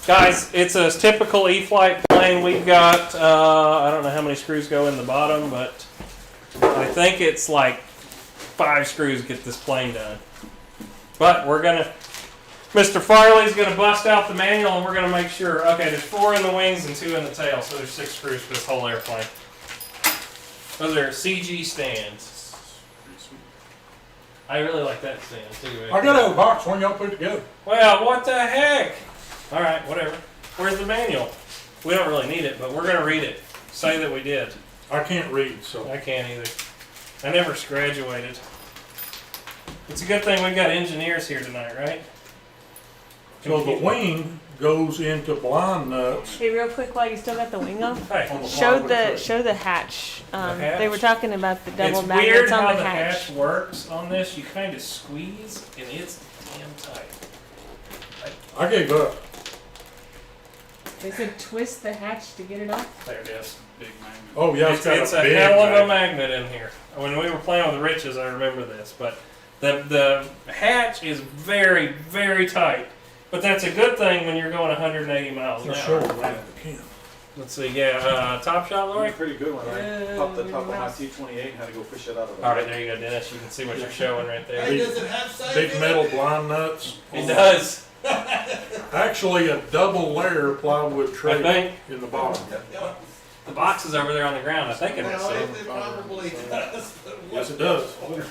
[SPEAKER 1] Guys, it's a typical E-flite plane. We've got, I don't know how many screws go in the bottom, but I think it's like 5 screws to get this plane done. But we're going to, Mr. Farley's going to bust out the manual and we're going to make sure, okay, there's 4 in the wings and 2 in the tail, so there's 6 screws for this whole airplane. Those are CG stands.
[SPEAKER 6] Pretty sweet.
[SPEAKER 1] I really like that stand too.
[SPEAKER 2] I got out of the box. When y'all put it together?
[SPEAKER 1] Well, what the heck? All right, whatever. Where's the manual? We don't really need it, but we're going to read it. Say that we did.
[SPEAKER 2] I can't read, so.
[SPEAKER 1] I can't either. I never graduated. It's a good thing we've got engineers here tonight, right?
[SPEAKER 2] So the wing goes into blind nuts
[SPEAKER 5] Hey, real quick, while you still got the wing up,
[SPEAKER 1] Hey,
[SPEAKER 2] on the
[SPEAKER 5] show
[SPEAKER 2] bottom of
[SPEAKER 5] the
[SPEAKER 2] truck.
[SPEAKER 5] show the hatch.
[SPEAKER 1] hatch?
[SPEAKER 5] They were talking about the double
[SPEAKER 1] it's
[SPEAKER 5] magnets
[SPEAKER 1] weird
[SPEAKER 5] on
[SPEAKER 1] how
[SPEAKER 5] the
[SPEAKER 1] the
[SPEAKER 5] hatch.
[SPEAKER 1] hatch works on this. You kind of squeeze, and it's damn tight.
[SPEAKER 2] I gave up.
[SPEAKER 5] They said twist the hatch to get it off.
[SPEAKER 1] There it is.
[SPEAKER 6] Big magnet.
[SPEAKER 2] Oh yeah,
[SPEAKER 1] It's,
[SPEAKER 2] got
[SPEAKER 1] it's
[SPEAKER 2] a
[SPEAKER 1] a
[SPEAKER 2] big
[SPEAKER 1] hell of a
[SPEAKER 2] magnet.
[SPEAKER 1] magnet in here. When we were playing with the Riches, I remember this. But the hatch is very, very tight. But that's a good thing when you're going 180 miles an
[SPEAKER 2] They're
[SPEAKER 1] hour.
[SPEAKER 2] showing that in the can.
[SPEAKER 1] Let's see, yeah, top shot, Lori?
[SPEAKER 4] Pretty good one. I popped the top of my
[SPEAKER 5] mouse.
[SPEAKER 4] T-28 and had to go fish it out of the
[SPEAKER 1] All right, there you go, Dennis. You can see what you're showing right there.
[SPEAKER 3] Hey, does it have safe
[SPEAKER 2] Big
[SPEAKER 3] in
[SPEAKER 2] metal
[SPEAKER 3] it?
[SPEAKER 2] blind nuts.
[SPEAKER 1] It does,
[SPEAKER 2] Actually, a double layer plywood
[SPEAKER 1] I
[SPEAKER 2] tray
[SPEAKER 1] think.
[SPEAKER 2] in the bottom.
[SPEAKER 3] Yep.
[SPEAKER 1] The box is over there on the ground. I think it is.
[SPEAKER 3] Well,
[SPEAKER 1] So.
[SPEAKER 3] it probably does. but
[SPEAKER 2] Yes, it does.
[SPEAKER 5] I know.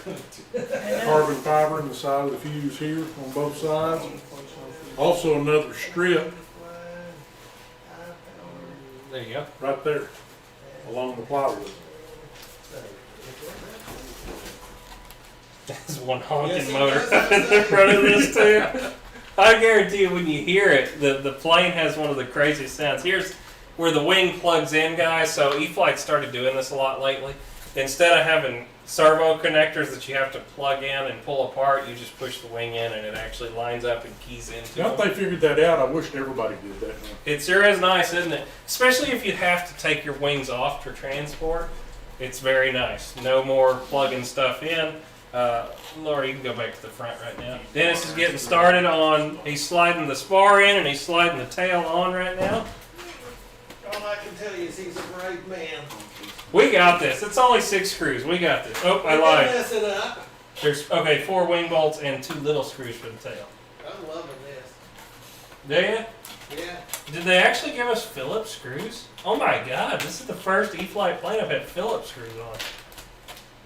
[SPEAKER 2] Carbon fiber in the side of the fuse here on both sides. Also another strip
[SPEAKER 1] There you go.
[SPEAKER 2] right there along the plywood.
[SPEAKER 1] There's one honking
[SPEAKER 3] Yes, it
[SPEAKER 1] motor
[SPEAKER 3] does,
[SPEAKER 1] in the front of this too. I guarantee you, when you hear it, the plane has one of the craziest sounds. Here's where the wing plugs in, guys. So E-flite started doing this a lot lately. Instead of having servo connectors that you have to plug in and pull apart, you just push the wing in and it actually lines up and keys into
[SPEAKER 2] Now
[SPEAKER 1] it.
[SPEAKER 2] that they figured that out, I wish everybody did that now.
[SPEAKER 1] It sure is nice, isn't it? Especially if you have to take your wings off for transport. It's very nice. No more plugging stuff in. Laura, you can go back to the front right now. Dennis is getting started on, he's sliding the spar in and he's sliding the tail on right now.
[SPEAKER 3] All I can tell you is he's a brave man.
[SPEAKER 1] We got this. It's only 6 screws. We got this. Oh, I
[SPEAKER 3] He
[SPEAKER 1] lied.
[SPEAKER 3] didn't mess it up.
[SPEAKER 1] There's, okay, 4 wing bolts and 2 little screws for the tail.
[SPEAKER 3] I'm loving this.
[SPEAKER 1] Do you?
[SPEAKER 3] Yeah.
[SPEAKER 1] Did they actually give us Phillips screws? Oh my god, this is the first E-flite plane I've had Phillips screws on.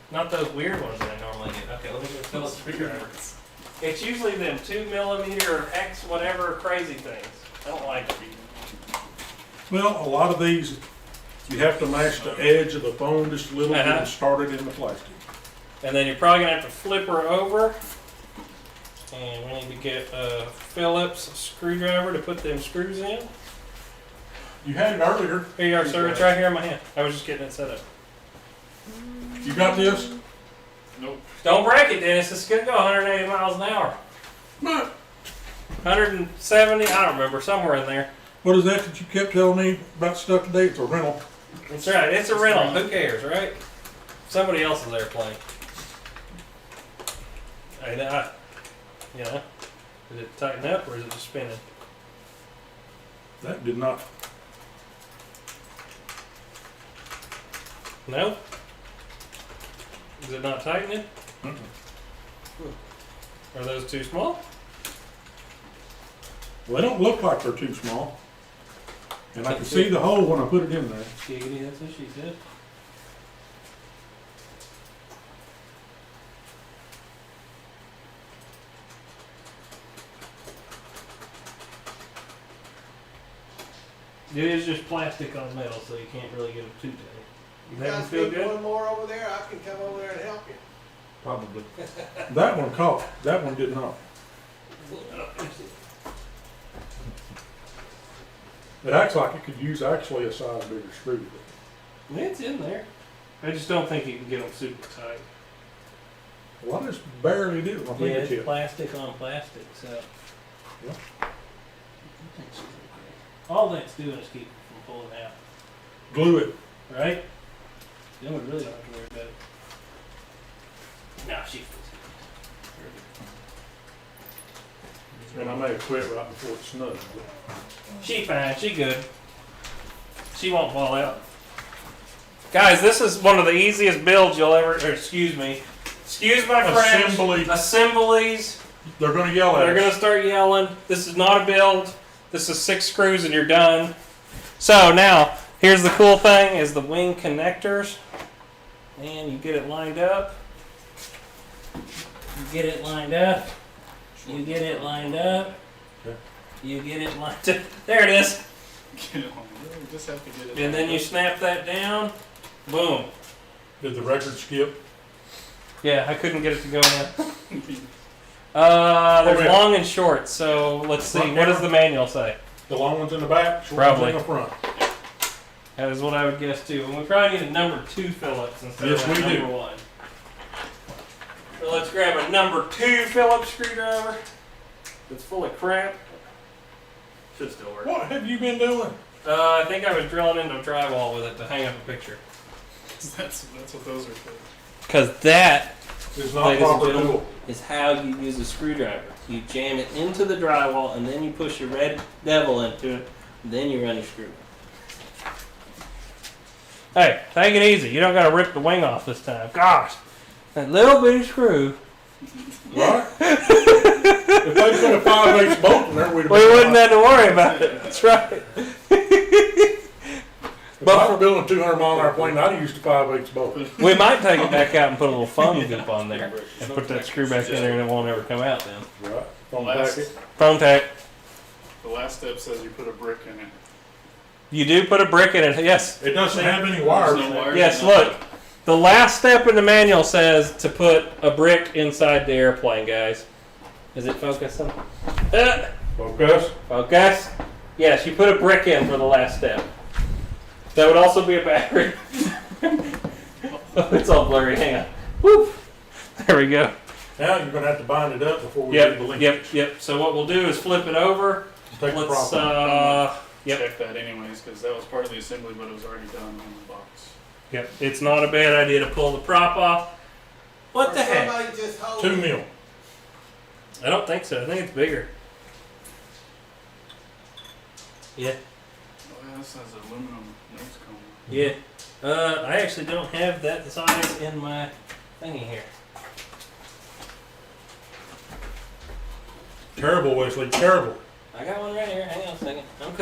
[SPEAKER 1] Not those weird ones that I normally get. Okay, let me get a Phillips screwdriver. It's usually them 2mm or X whatever crazy things. I don't like them.
[SPEAKER 2] Well, a lot of these, you have to match the edge of the phone just a little bit
[SPEAKER 1] Uh-huh.
[SPEAKER 2] and start it in the plastic.
[SPEAKER 1] And then you're probably gonna have to flip her over. And we need to get a Phillips screwdriver to put them screws in.
[SPEAKER 2] You had it earlier.
[SPEAKER 1] Here you are, sir. It's right here in my hand. I was just getting it set up.
[SPEAKER 2] You got this?
[SPEAKER 6] Nope.
[SPEAKER 1] Don't break it, Dennis. It's gonna go 180 miles an hour.
[SPEAKER 2] What?
[SPEAKER 1] 170, I don't remember, somewhere in there.
[SPEAKER 2] What is that you kept telling me about stuff today? It's a rental.
[SPEAKER 1] That's right. It's a rental. Who cares, right? Somebody else's airplane. I know. You know. Did it tighten up or is it just spinning?
[SPEAKER 2] That did not.
[SPEAKER 1] No? Is it not tightening? Are those too small?
[SPEAKER 2] Well, they don't look like they're too small. And I can see the hole when I put it in there.
[SPEAKER 1] Giggity, that's what she said. It is just plastic on metal, so you can't really get them too tight.
[SPEAKER 3] You
[SPEAKER 1] That one
[SPEAKER 3] guys
[SPEAKER 1] feel
[SPEAKER 3] need
[SPEAKER 1] good?
[SPEAKER 3] one more over there? I can come over there and help you.
[SPEAKER 2] Probably. That one caught. That one did not. It acts like it could use actually a size bigger screw.
[SPEAKER 1] It's in there. I just don't think you can get them super tight.
[SPEAKER 2] Well, I just barely do. My
[SPEAKER 1] Yeah, it's
[SPEAKER 2] fingertip.
[SPEAKER 1] plastic on plastic, so.
[SPEAKER 2] Yeah.
[SPEAKER 1] All that's doing is keep it from pulling out,
[SPEAKER 2] Glue it.
[SPEAKER 1] right? Then we really don't have to worry about it. No, she feels good.
[SPEAKER 2] And I may have quit right before it snowed.
[SPEAKER 1] She fine, she good. She won't fall out. Guys, this is one of the easiest builds you'll ever, or excuse me. Excuse my French.
[SPEAKER 2] Assembly.
[SPEAKER 1] Assemblies.
[SPEAKER 2] They're going to yell at
[SPEAKER 1] They're
[SPEAKER 2] us.
[SPEAKER 1] gonna start yelling. This is not a build. This is 6 screws and you're done. So now, here's the cool thing: is the wing connectors, and you get it lined up. You get it lined up. You get it lined up.
[SPEAKER 2] Okay.
[SPEAKER 1] You get it lined up. There it is.
[SPEAKER 6] Get it on. You just have to get it.
[SPEAKER 1] And then you snap that down. Boom.
[SPEAKER 2] Did the record skip?
[SPEAKER 1] Yeah, I couldn't get it to go in. There's
[SPEAKER 2] Okay.
[SPEAKER 1] long and short. So let's see.
[SPEAKER 2] Front
[SPEAKER 1] What does
[SPEAKER 2] camera?
[SPEAKER 1] the manual say?
[SPEAKER 2] The long one's in the back, short
[SPEAKER 1] Probably.
[SPEAKER 2] one's in the front.
[SPEAKER 1] That is what I would guess too. And we probably need a number 2 Phillips instead
[SPEAKER 2] Yes,
[SPEAKER 1] of a
[SPEAKER 2] we do.
[SPEAKER 1] number 1. So let's grab a number 2 Phillips screwdriver that's full of crap. Should still work.
[SPEAKER 2] What have you been doing?
[SPEAKER 1] I think I was drilling into drywall with it to hang up a picture.
[SPEAKER 6] That's what those are for.
[SPEAKER 1] Because that
[SPEAKER 2] It's not
[SPEAKER 1] Ladies and
[SPEAKER 2] proper
[SPEAKER 1] gentlemen.
[SPEAKER 2] tool.
[SPEAKER 1] is how you use a screwdriver. You jam it into the drywall and then you push your red devil into it, and then you run your screw. Hey, take it easy. You don't gotta rip the wing off this time. Gosh, that little bitty screw.
[SPEAKER 2] Right? If they put a 5/8 bolt in there, we'd have
[SPEAKER 1] We
[SPEAKER 2] been
[SPEAKER 1] wouldn't
[SPEAKER 2] fine.
[SPEAKER 1] have to worry about it. That's right.
[SPEAKER 2] If I were building a 200-mile-an-hour plane, I'd have used a 5/8 bolt.
[SPEAKER 1] We might take it back out and put a little foam goop on there and put that screw back in there and it won't ever come out then.
[SPEAKER 2] Right. Foam
[SPEAKER 6] Last-
[SPEAKER 2] packet.
[SPEAKER 1] Foam tack.
[SPEAKER 6] The last step says you put a brick in it.
[SPEAKER 1] You do put a brick in it, yes.
[SPEAKER 2] It doesn't have any
[SPEAKER 6] There's
[SPEAKER 2] wires.
[SPEAKER 6] no wires.
[SPEAKER 1] Yes,
[SPEAKER 6] nothing.
[SPEAKER 1] look. The last step in the manual says to put a brick inside the airplane, guys. Is it focusing?
[SPEAKER 2] Focus.
[SPEAKER 1] Focus. Yes, you put a brick in for the last step. That would also be a battery. Oh, it's all blurry. Hang on. Whoop. There we go.
[SPEAKER 2] Now you're gonna have to bind it up before we do the link.
[SPEAKER 1] Yep. So what we'll do is flip it over.
[SPEAKER 2] Take the
[SPEAKER 1] Let's
[SPEAKER 2] prop.
[SPEAKER 1] Yep.
[SPEAKER 6] Check that anyways, because that was part of the assembly, but it was already done on the box.
[SPEAKER 1] Yep. It's not a bad idea to pull the prop off. What
[SPEAKER 3] Or
[SPEAKER 1] the heck?
[SPEAKER 3] somebody just hold
[SPEAKER 2] 2
[SPEAKER 3] it.
[SPEAKER 2] mil.
[SPEAKER 1] I don't think so. I think it's bigger. Yeah.
[SPEAKER 6] Oh, yeah, this has aluminum nose cone.
[SPEAKER 1] Yeah. I actually don't have that size in my thingy here.
[SPEAKER 2] Terrible, Wesley. Terrible.
[SPEAKER 1] I got one right here. Hang on a second. I'm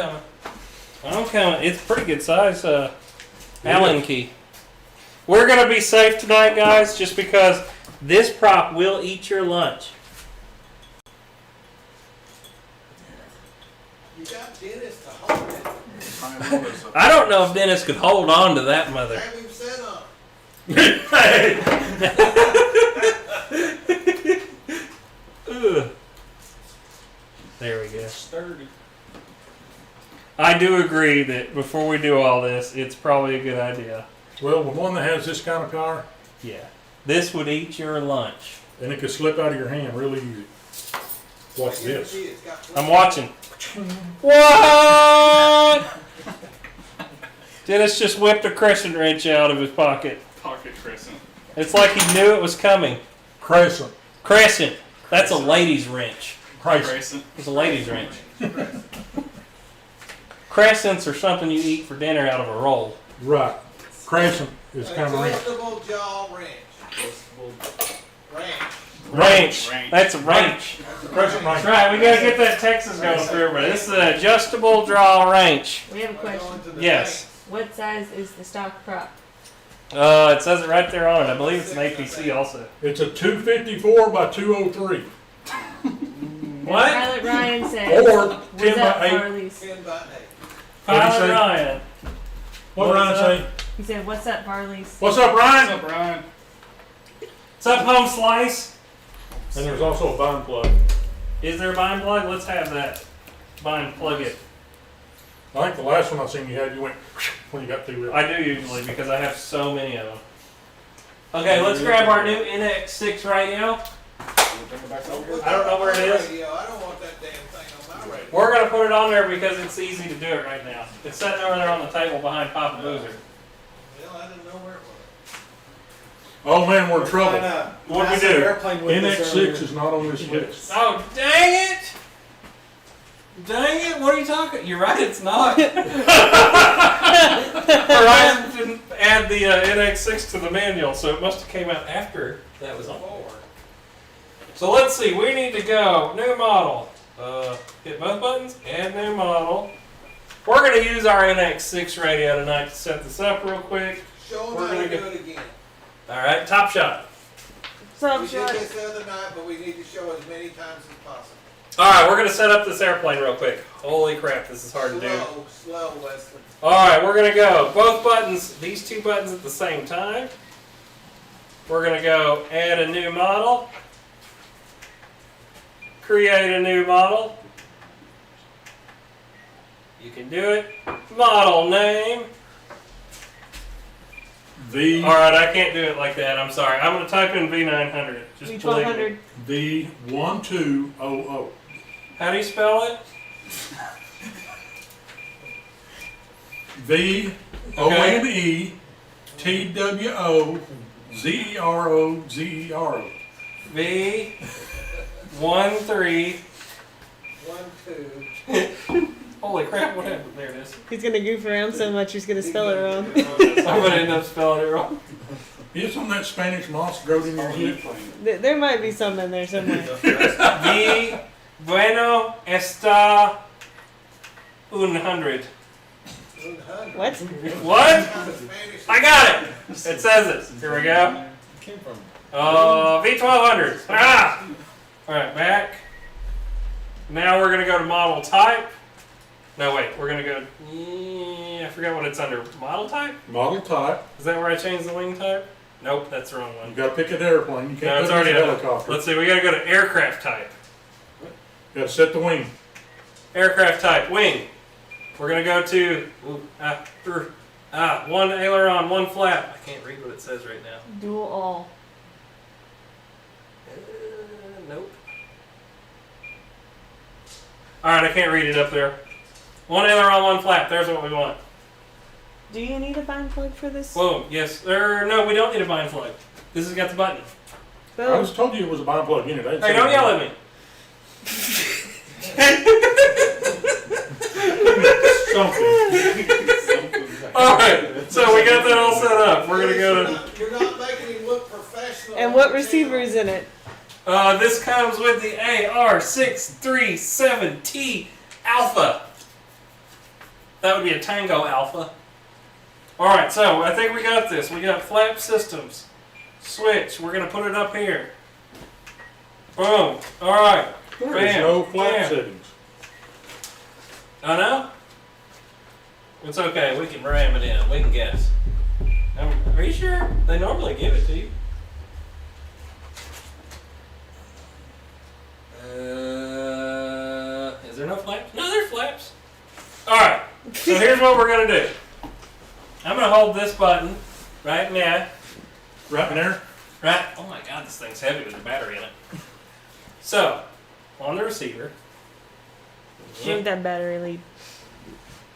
[SPEAKER 1] coming. It's pretty good size, Allen key. We're gonna be safe tonight, guys, just because this prop will eat your lunch.
[SPEAKER 3] You got Dennis to hold it.
[SPEAKER 1] I don't know if Dennis could hold on to that mother.
[SPEAKER 3] Have him set up.
[SPEAKER 1] Ugh. There we go.
[SPEAKER 6] Sturdy.
[SPEAKER 1] I do agree that before we do all this, it's probably a good idea.
[SPEAKER 2] Well, with one that has this kind of power,
[SPEAKER 1] Yeah. This would eat your lunch.
[SPEAKER 2] and it could slip out of your hand really easy. Watch this.
[SPEAKER 3] Guarantee it's got
[SPEAKER 1] I'm watching. What? Dennis just whipped a crescent wrench out of his pocket.
[SPEAKER 6] Pocket crescent.
[SPEAKER 1] It's like he knew it was coming.
[SPEAKER 2] Crescent.
[SPEAKER 1] Crescent. That's a lady's wrench.
[SPEAKER 2] Crescent.
[SPEAKER 6] Crescent.
[SPEAKER 1] It's a lady's wrench. Crescents are something you eat for dinner out of a roll.
[SPEAKER 2] Right. Crescent is kind of wrench.
[SPEAKER 3] Adjustable jaw wrench. Wrench.
[SPEAKER 1] Wrench.
[SPEAKER 6] Wrench.
[SPEAKER 1] That's a wrench.
[SPEAKER 2] Crescent wrench.
[SPEAKER 1] That's right. We gotta get that Texas going through, but this is an adjustable draw wrench.
[SPEAKER 5] We have a question.
[SPEAKER 3] Going to the
[SPEAKER 1] Yes.
[SPEAKER 5] What size is the stock prop?
[SPEAKER 1] It says it right there on it. I believe it's an APC also.
[SPEAKER 2] It's a 254 by 203.
[SPEAKER 1] What?
[SPEAKER 5] Pilot Ryan says.
[SPEAKER 2] Or
[SPEAKER 5] Was
[SPEAKER 2] 10
[SPEAKER 5] that
[SPEAKER 2] by 8.
[SPEAKER 5] Farleys?
[SPEAKER 3] 10 by 8.
[SPEAKER 2] What'd he
[SPEAKER 1] Pilot
[SPEAKER 2] say?
[SPEAKER 1] Ryan.
[SPEAKER 2] What
[SPEAKER 1] What's
[SPEAKER 2] Ryan
[SPEAKER 1] up?
[SPEAKER 2] say?
[SPEAKER 5] He said, "What's up, Farleys?"
[SPEAKER 2] What's up,
[SPEAKER 6] What's
[SPEAKER 2] Ryan?
[SPEAKER 6] up, Ryan?
[SPEAKER 1] What's up, home slice?
[SPEAKER 2] And there's also a bind plug.
[SPEAKER 1] Is there a bind plug? Let's have that. Bind plug it.
[SPEAKER 2] I think the last one I seen you had, you went when you got through it.
[SPEAKER 1] I do usually because I have so many of them. Okay, let's grab our new NX6 radio. I don't know where it is.
[SPEAKER 3] Radio. I don't want that damn thing on my radio.
[SPEAKER 1] We're gonna put it on there because it's easy to do it right now. It's sitting over there on the table behind Papa Boozer.
[SPEAKER 3] Well, I didn't know where it was.
[SPEAKER 2] Oh man, we're in trouble.
[SPEAKER 1] What'd we do?
[SPEAKER 2] NX6 is not on this list.
[SPEAKER 1] Oh, dang it! Dang it, what are you talking? You're right, it's not. Ryan didn't add the NX6 to the manual, so it must have came out after that was on. So let's see, we need to go, new model. Hit both buttons, add new model. We're going to use our NX6 radio tonight to set this up real quick.
[SPEAKER 3] Show them
[SPEAKER 1] We're
[SPEAKER 3] how
[SPEAKER 1] gonna
[SPEAKER 3] to
[SPEAKER 1] go-
[SPEAKER 3] do it again.
[SPEAKER 1] Alright, top shot.
[SPEAKER 5] So
[SPEAKER 3] We
[SPEAKER 5] short.
[SPEAKER 3] did this the other night, but we need to show as many times as possible.
[SPEAKER 1] Alright, we're going to set up this airplane real quick. Holy crap, this is hard to do.
[SPEAKER 3] Slow, Wesley.
[SPEAKER 1] Alright, we're going to go both buttons, these two buttons at the same time. We're going to go add a new model. Create a new model. You can do it. Model name. Alright, I can't do it like that. I'm sorry. I'm going to type in V900. Just believe me.
[SPEAKER 5] V1200.
[SPEAKER 2] V1200.
[SPEAKER 1] How do you spell it?
[SPEAKER 2] VONETWOZEROZERO.
[SPEAKER 1] V13.
[SPEAKER 3] 1, 2.
[SPEAKER 1] Holy crap, what happened? There it is.
[SPEAKER 5] He's gonna goof around so much he's gonna spell it wrong.
[SPEAKER 1] I'm going to end up spelling it wrong.
[SPEAKER 2] Is some of that Spanish moss growing in your head?
[SPEAKER 5] There might be some in there somewhere.
[SPEAKER 1] V bueno está 100.
[SPEAKER 3] V1200.
[SPEAKER 5] What?
[SPEAKER 1] What?
[SPEAKER 3] Spanish.
[SPEAKER 1] I got it. It says it. Here we go.
[SPEAKER 4] Came from.
[SPEAKER 1] V1200. Ah! Alright, back. Now we're going to go to model type. No, wait. We're going to go. I forgot what it's under. Model type?
[SPEAKER 2] Model type.
[SPEAKER 1] Is that where I changed the wing type? Nope, that's the wrong
[SPEAKER 2] You
[SPEAKER 1] one.
[SPEAKER 2] gotta pick an airplane. You
[SPEAKER 1] No,
[SPEAKER 2] can't
[SPEAKER 1] it's
[SPEAKER 2] put it
[SPEAKER 1] already
[SPEAKER 2] in a
[SPEAKER 1] under.
[SPEAKER 2] helicopter.
[SPEAKER 1] Let's see. We got to go to aircraft type.
[SPEAKER 2] You gotta set the wing.
[SPEAKER 1] Aircraft type. Wing. We're going to go to. One aileron, one flap. I can't read what it says right now.
[SPEAKER 5] Dual all.
[SPEAKER 1] Nope. Alright, I can't read it up there. One aileron, one flap. There's what we want.
[SPEAKER 5] Do you need a bind plug for this?
[SPEAKER 1] Whoa, yes. No, we don't need a bind plug. This has got the button.
[SPEAKER 2] I
[SPEAKER 5] Boom.
[SPEAKER 2] just told you it was a bind plug unit. I didn't
[SPEAKER 1] Hey,
[SPEAKER 2] say
[SPEAKER 1] don't
[SPEAKER 2] it.
[SPEAKER 1] yell at me.
[SPEAKER 2] Something.
[SPEAKER 1] Alright, so we got that all set up. We're going to go to.
[SPEAKER 3] You're not making him look professional.
[SPEAKER 5] And what receiver is in it?
[SPEAKER 1] This comes with the AR637T Alpha. That would be a Tango Alpha. Alright, so I think we got this. We got flap systems. Switch. We're going to put it up here. Boom. Alright.
[SPEAKER 2] There is
[SPEAKER 1] Bam.
[SPEAKER 2] no flap
[SPEAKER 1] Bam.
[SPEAKER 2] settings.
[SPEAKER 1] I know? It's okay. We can ram it in. We can guess. Are you sure? They normally give it to you. Is there no flaps? No, there's flaps. Alright. So here's what we're going to do. I'm going to hold this button right now.
[SPEAKER 2] Right in there.
[SPEAKER 1] Right. Oh my god, this thing's heavy with a battery in it. So, on the receiver.
[SPEAKER 5] Move that battery lead.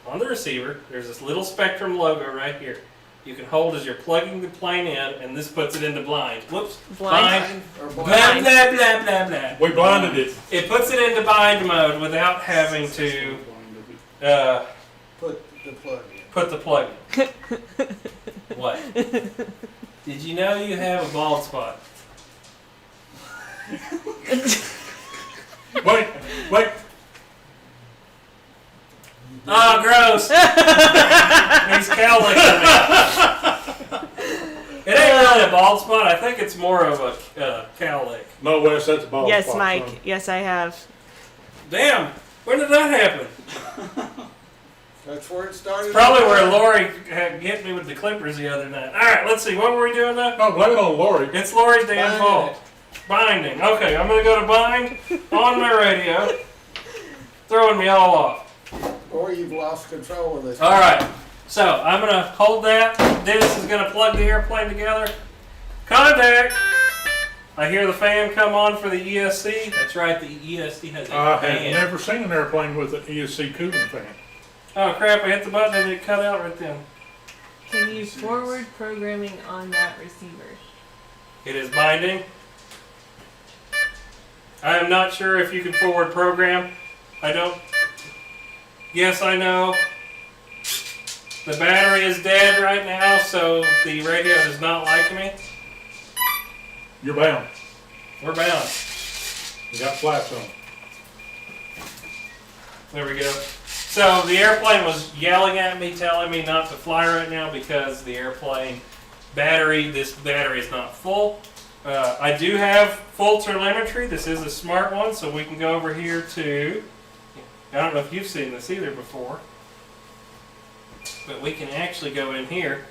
[SPEAKER 1] On the receiver, there's this little Spektrum logo right here. You can hold as you're plugging the plane in, and this puts it into blind. Whoops.
[SPEAKER 5] Blind.
[SPEAKER 3] Or
[SPEAKER 1] Blah,
[SPEAKER 3] blind.
[SPEAKER 1] blah, blah, blah, blah.
[SPEAKER 2] We blinded it.
[SPEAKER 1] It puts it into bind mode without having to
[SPEAKER 3] Put the plug in.
[SPEAKER 1] put the plug in. What? Did you know you have a bald spot?
[SPEAKER 2] Wait.
[SPEAKER 1] Oh, gross! He's cowlicking me. It ain't really a bald spot. I think it's more of a cowlick.
[SPEAKER 2] No, Wes, that's a ball.
[SPEAKER 5] Yes,
[SPEAKER 2] spot,
[SPEAKER 5] Mike.
[SPEAKER 2] son.
[SPEAKER 5] Yes, I have.
[SPEAKER 1] Damn! When did that happen?
[SPEAKER 3] That's where it started.
[SPEAKER 1] Probably where Lori had hit me with the clippers the other night. Alright, let's see. What were we doing now?
[SPEAKER 2] No, blame it on Lori.
[SPEAKER 1] It's Lori's damn
[SPEAKER 3] Binding
[SPEAKER 1] fault.
[SPEAKER 3] it.
[SPEAKER 1] Binding. Okay, I'm going to go to bind on my radio. Throwing me all off.
[SPEAKER 3] Or you've lost control of this.
[SPEAKER 1] Alright, so I'm going to hold that. Dennis is going to plug the airplane together. Contact! I hear the fan come on for the ESC. That's right, the ESC has a
[SPEAKER 2] I have
[SPEAKER 1] fan.
[SPEAKER 2] never seen an airplane with an ESC cooling fan.
[SPEAKER 1] Oh crap, I hit the button and it cut out right then.
[SPEAKER 5] Can you forward programming on that receiver?
[SPEAKER 1] It is binding. I am not sure if you can forward program. I don't. Yes, I know. The battery is dead right now, so the radio does not like me.
[SPEAKER 2] You're bound.
[SPEAKER 1] We're bound.
[SPEAKER 2] You got flaps on.
[SPEAKER 1] There we go. So the airplane was yelling at me, telling me not to fly right now because the airplane battery, this battery is not full. I do have full telemetry. This is a smart one, so we can go over here to, I don't know if you've seen this either before, but we can actually go in here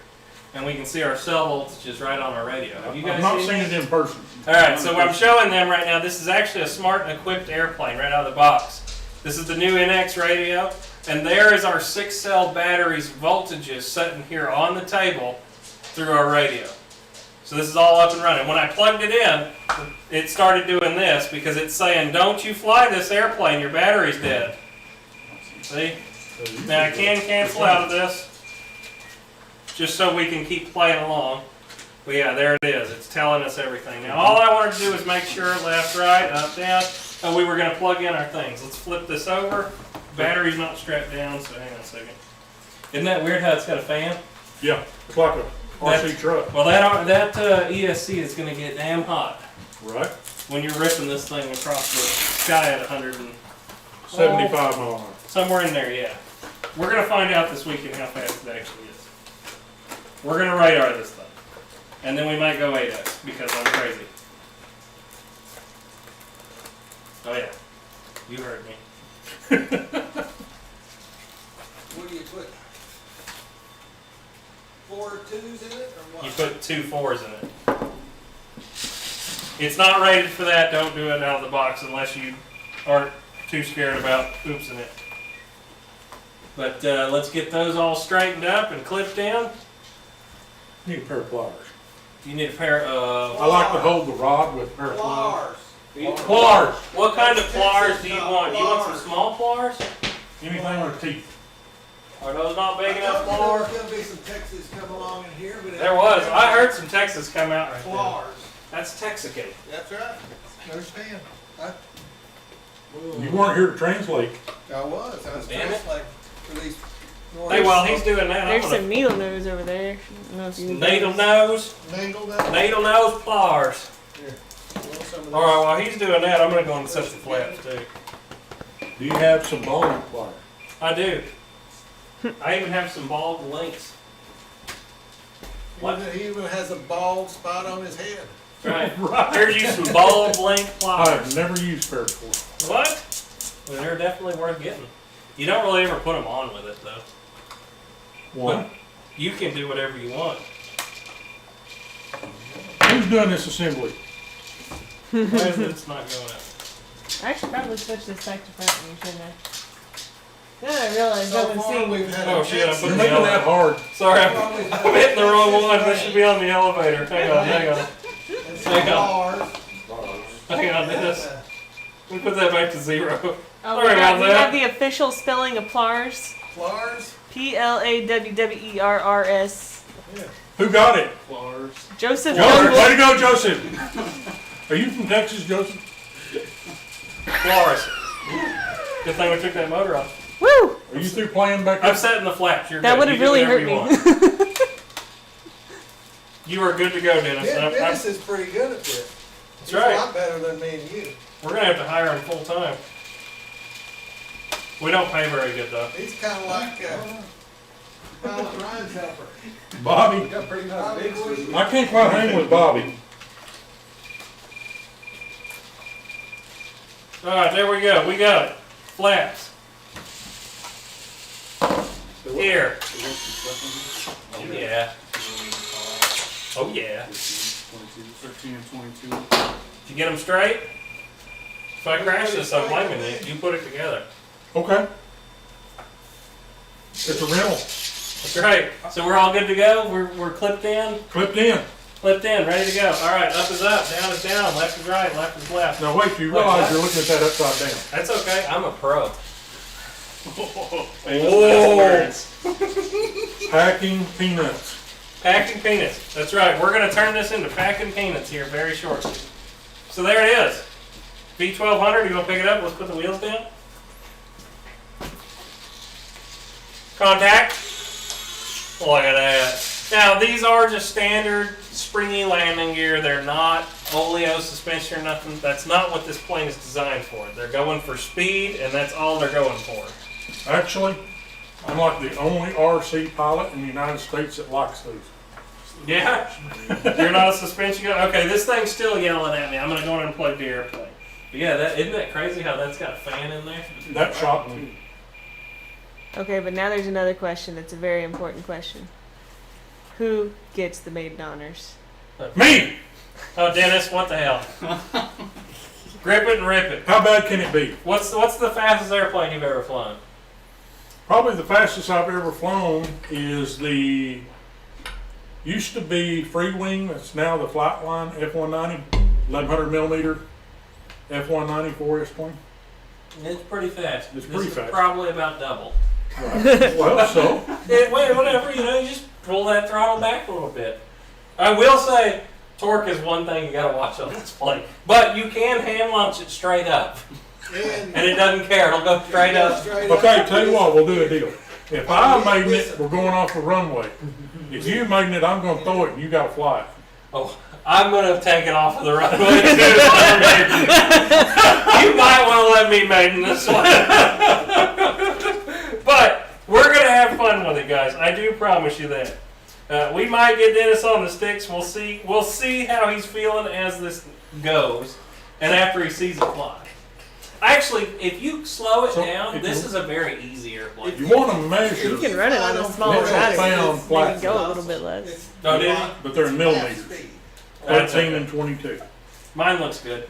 [SPEAKER 1] and we can see our cell voltages right on our radio. Have you guys
[SPEAKER 2] I've not
[SPEAKER 1] seen
[SPEAKER 2] seen
[SPEAKER 1] this?
[SPEAKER 2] it in person.
[SPEAKER 1] Alright, so I'm showing them right now. This is actually a smart and equipped airplane right out of the box. This is the new NX radio, and there is our 6-cell battery's voltages sitting here on the table through our radio. So this is all up and running. When I plugged it in, it started doing this because it's saying, don't you fly this airplane, your battery's dead. See? Now I can cancel out of this, just so we can keep playing along. But yeah, there it is. It's telling us everything. Now all I wanted to do is make sure left, right, up, down. Oh, we were going to plug in our things. Let's flip this over. Battery's not strapped down, so hang on a second. Isn't that weird how it's got a fan?
[SPEAKER 2] Yeah, it's like a RC truck.
[SPEAKER 1] Well, that ESC is going to get damn hot
[SPEAKER 2] Right?
[SPEAKER 1] when you're ripping this thing across the sky at 100 and
[SPEAKER 2] 75 mile an hour.
[SPEAKER 1] somewhere in there, yeah. We're gonna find out this weekend how fast it actually is. We're gonna radar this thing. And then we might go 8x because I'm crazy. Oh yeah. You heard me.
[SPEAKER 3] What do you put? 4 2s in it, or what?
[SPEAKER 1] You put 2 4s in it. It's not rated for that. Don't do it out of the box unless you aren't too scared about oopsing it. But let's get those all straightened up and clipped in.
[SPEAKER 2] Need a pair of pliers.
[SPEAKER 1] You need a pair of...
[SPEAKER 2] I like to hold the rod with a pair of pliers.
[SPEAKER 3] Flowers.
[SPEAKER 2] Pliers.
[SPEAKER 1] What kind of pliers do you want? You want some small pliers?
[SPEAKER 2] Anything with teeth.
[SPEAKER 1] Are those not big
[SPEAKER 3] I
[SPEAKER 1] enough
[SPEAKER 3] told you
[SPEAKER 1] pliers?
[SPEAKER 3] there was gonna be some Texas come along in here, but
[SPEAKER 1] There was. I heard some Texas come out right there.
[SPEAKER 3] Flowers.
[SPEAKER 1] That's Texicate.
[SPEAKER 3] That's right. Understand.
[SPEAKER 2] You weren't here to translate.
[SPEAKER 3] I was
[SPEAKER 1] Damn it.
[SPEAKER 3] translating for these.
[SPEAKER 1] Hey, while he's doing that, I'm
[SPEAKER 5] There's
[SPEAKER 1] gonna...
[SPEAKER 5] some needle nose over there. I don't know if you
[SPEAKER 1] Needle nose.
[SPEAKER 3] Mangled up.
[SPEAKER 1] Needle nose pliers.
[SPEAKER 3] Here. Want some of
[SPEAKER 1] Alright, while he's doing that, I'm gonna go and set the flaps too.
[SPEAKER 2] Do you have some bowling pliers?
[SPEAKER 1] I do. I even have some bald links. What?
[SPEAKER 3] He even has a bald spot on his head.
[SPEAKER 1] Right. Here's you some bald link pliers.
[SPEAKER 2] I've never used pair before.
[SPEAKER 1] What? Well, they're definitely worth getting. You don't really ever put them on with it though.
[SPEAKER 2] What?
[SPEAKER 1] You can do whatever you want.
[SPEAKER 2] Who's doing this assembly?
[SPEAKER 1] Why is it's not going up?
[SPEAKER 5] I should probably switch this back to front view, shouldn't I? Then I realized
[SPEAKER 3] So
[SPEAKER 5] I've been
[SPEAKER 3] far,
[SPEAKER 5] seeing.
[SPEAKER 3] we've had
[SPEAKER 1] Oh,
[SPEAKER 3] a
[SPEAKER 1] shit, I put
[SPEAKER 2] You're
[SPEAKER 1] the
[SPEAKER 2] making that
[SPEAKER 1] elevator.
[SPEAKER 2] hard.
[SPEAKER 1] Sorry, I'm hitting the wrong one. This should be on the elevator. Hang on.
[SPEAKER 3] and some
[SPEAKER 1] Hang on.
[SPEAKER 3] bars.
[SPEAKER 1] Hang on, Dennis. Let me put that back to 0.
[SPEAKER 5] Oh,
[SPEAKER 1] Sorry about
[SPEAKER 5] we
[SPEAKER 1] that.
[SPEAKER 5] have the official spelling of plars.
[SPEAKER 3] Flowers.
[SPEAKER 5] PLAWWERS.
[SPEAKER 3] Yeah.
[SPEAKER 2] Who got it?
[SPEAKER 6] Flowers.
[SPEAKER 5] Joseph
[SPEAKER 2] Joseph.
[SPEAKER 5] Jungle.
[SPEAKER 2] Way to go, Joseph. Are you from Texas, Joseph?
[SPEAKER 1] Flores. Good thing we took that motor off.
[SPEAKER 5] Woo!
[SPEAKER 2] Are you through playing back
[SPEAKER 1] I'm
[SPEAKER 2] there?
[SPEAKER 1] setting the flaps. You're
[SPEAKER 5] That
[SPEAKER 1] good.
[SPEAKER 5] would have
[SPEAKER 1] You do
[SPEAKER 5] really
[SPEAKER 1] whatever
[SPEAKER 5] hurt
[SPEAKER 1] you
[SPEAKER 5] me.
[SPEAKER 1] want. You are good to go, Dennis.
[SPEAKER 3] Dennis is pretty good at this.
[SPEAKER 1] That's
[SPEAKER 3] He's
[SPEAKER 1] right.
[SPEAKER 3] a lot better than me and you.
[SPEAKER 1] We're gonna have to hire him full time. We don't pay very good though.
[SPEAKER 3] He's kind of like Ryan's helper.
[SPEAKER 2] Bobby.
[SPEAKER 3] Got pretty nice big sweet.
[SPEAKER 2] I can't quite hang with Bobby.
[SPEAKER 1] All right, there we go. We got it. Flaps. Here. Oh yeah. Oh yeah.
[SPEAKER 6] 13 and 22.
[SPEAKER 1] Did you get them straight? If I crash this, I'm blaming you. You put it together.
[SPEAKER 2] Okay. It's a rental.
[SPEAKER 1] That's right. So we're all good to go. We're clipped in,
[SPEAKER 2] Clipped in.
[SPEAKER 1] ready to go. All right, up is up, down is down, left is right, left is left.
[SPEAKER 2] Now wait, you realize you're looking at that upside down.
[SPEAKER 1] That's okay. I'm a pro.
[SPEAKER 6] Words.
[SPEAKER 2] Packing peanuts.
[SPEAKER 1] Packing peanuts. That's right. We're going to turn this into packing peanuts here very shortly. So there it is. V1200. You want to pick it up? Let's put the wheels down. Contact. Look at that. Now these are just standard springy landing gear. They're not oleo suspension or nothing. That's not what this plane is designed for. They're going for speed, and that's all they're going for.
[SPEAKER 2] Actually, I'm like the only RC pilot in the United States that likes those.
[SPEAKER 1] Yeah? You're not a suspension guy? Okay, this thing's still yelling at me. I'm going to go in and plug the airplane. But yeah, isn't that crazy how that's got a fan in there?
[SPEAKER 2] That shocked me.
[SPEAKER 5] Okay, but now there's another question that's a very important question. Who gets the maiden honors?
[SPEAKER 2] Me!
[SPEAKER 1] Oh, Dennis, what the hell? Grip it and rip it.
[SPEAKER 2] How bad can it be?
[SPEAKER 1] What's the fastest airplane you've ever flown?
[SPEAKER 2] Probably the fastest I've ever flown is the, used to be free wing, that's now the Flightline F-190, 1100 millimeter F-190 4S plane.
[SPEAKER 1] It's pretty fast.
[SPEAKER 2] It's pretty
[SPEAKER 1] This
[SPEAKER 2] fast.
[SPEAKER 1] is probably about double.
[SPEAKER 2] Right. Well, so,
[SPEAKER 1] Whatever, you just pull that throttle back a little bit. I will say, torque is one thing you gotta watch on this plane. But you can hand launch it straight up. And it doesn't care, it'll go straight up.
[SPEAKER 2] okay, tell you what, we'll do a deal. If I maiden it, we're going off the runway. If you maiden it, I'm gonna throw it and you gotta fly it.
[SPEAKER 1] Oh, I'm gonna take it off of the runway too. You might wanna let me maiden this one. But we're fun with it, guys. I do promise you that. We might get Dennis on the sticks. We'll see. We'll see how he's feeling as this goes, and after he sees it fly. Actually, if you slow it
[SPEAKER 2] So,
[SPEAKER 1] down,
[SPEAKER 2] if
[SPEAKER 1] this
[SPEAKER 2] you-
[SPEAKER 1] is a very easy airplane.
[SPEAKER 2] You want to measure,
[SPEAKER 5] You can run it on a smaller
[SPEAKER 2] Mitchell
[SPEAKER 5] battery.
[SPEAKER 2] found
[SPEAKER 5] Maybe
[SPEAKER 2] flat
[SPEAKER 5] go a little bit less.
[SPEAKER 1] Oh, did he?
[SPEAKER 2] but they're in millimeters,
[SPEAKER 1] That's
[SPEAKER 2] 13
[SPEAKER 1] okay.
[SPEAKER 2] and 22.
[SPEAKER 1] Mine looks good.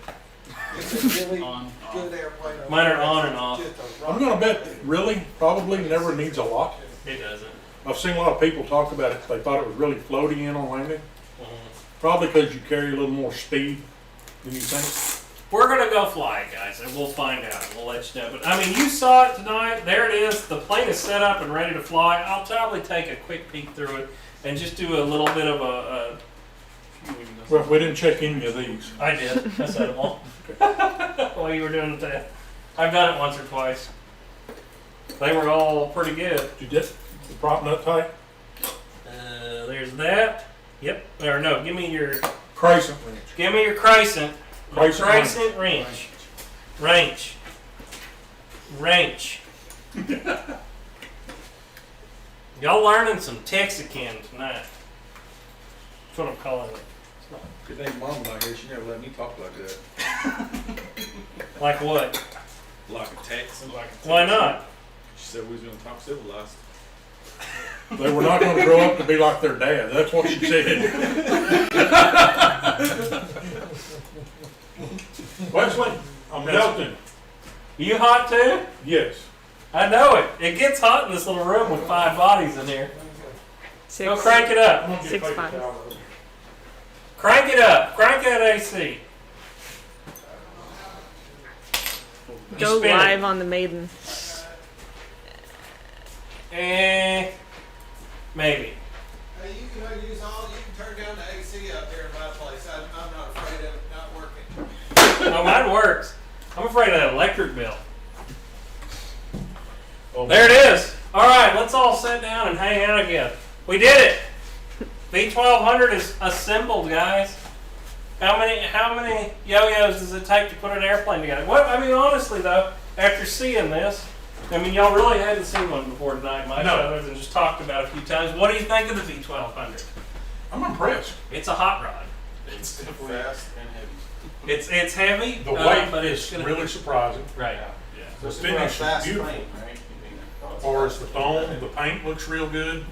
[SPEAKER 3] It's a really
[SPEAKER 6] On,
[SPEAKER 3] good airplane.
[SPEAKER 1] Mine are on and off.
[SPEAKER 3] Just a
[SPEAKER 2] I'm
[SPEAKER 3] rocket.
[SPEAKER 2] gonna bet really probably never needs a lot.
[SPEAKER 1] It doesn't.
[SPEAKER 2] I've seen a lot of people talk about it. They thought it was really floaty in on landing. Probably because you carry a little more speed than you think.
[SPEAKER 1] We're gonna go fly it, guys, and we'll find out. We'll let you know. But I mean, you saw it tonight. There it is. The plane is set up and ready to fly. I'll probably take a quick peek through it and just do a little bit of a
[SPEAKER 2] Well, we didn't check any of these.
[SPEAKER 1] I did. I said them all. While you were doing the test. I've done it once or twice. They were all pretty good.
[SPEAKER 2] Did you get the prop nut tight?
[SPEAKER 1] There's that. Yep. Or no, give me your
[SPEAKER 2] Crescent wrench.
[SPEAKER 1] crescent.
[SPEAKER 2] Crescent
[SPEAKER 1] Crescent wrench. Wrench. Y'all learning some Texican tonight. That's what I'm calling it.
[SPEAKER 7] Good thing Mom not here. She never let me talk like that.
[SPEAKER 1] Like what?
[SPEAKER 7] Like a Texan.
[SPEAKER 1] Why not?
[SPEAKER 7] She said we was gonna talk civilized.
[SPEAKER 2] They were not going to grow up to be like their dad. That's what she said. Wesley, I'm melting.
[SPEAKER 1] You hot too?
[SPEAKER 2] Yes.
[SPEAKER 1] I know it. It gets hot in this little room with 5 bodies in here. Go
[SPEAKER 5] 6.
[SPEAKER 1] crank it up.
[SPEAKER 2] I'm gonna get
[SPEAKER 5] 6
[SPEAKER 2] paper
[SPEAKER 5] bodies.
[SPEAKER 2] towel.
[SPEAKER 1] Crank it up. Crank that AC. You
[SPEAKER 5] Go
[SPEAKER 1] spin it.
[SPEAKER 5] live on the Maiden.
[SPEAKER 1] Maybe.
[SPEAKER 3] Hey, you can use all, you can turn down the AC up there in my place. I'm not afraid of it not working.
[SPEAKER 1] No, mine works. I'm afraid of that electric bill.
[SPEAKER 2] Oh,
[SPEAKER 1] There it is. All right, let's all sit down and hang out again. We did it. V1200 is assembled, guys. How many yo-yos does it take to put an airplane together? What I mean, honestly though, after seeing this, I mean, y'all really hadn't seen one before tonight, much
[SPEAKER 2] No.
[SPEAKER 1] other than just talked about it a few times. What do you think of the V1200?
[SPEAKER 2] I'm impressed.
[SPEAKER 1] It's a hot rod.
[SPEAKER 4] It's fast and heavy.
[SPEAKER 1] It's heavy,
[SPEAKER 2] The weight
[SPEAKER 1] but it's
[SPEAKER 2] is
[SPEAKER 1] gonna,
[SPEAKER 2] really surprising.
[SPEAKER 1] right.
[SPEAKER 2] The
[SPEAKER 4] So for a
[SPEAKER 2] finish is
[SPEAKER 4] fast
[SPEAKER 2] beautiful.
[SPEAKER 4] plane, right?
[SPEAKER 2] As far as the foam, the paint looks real good.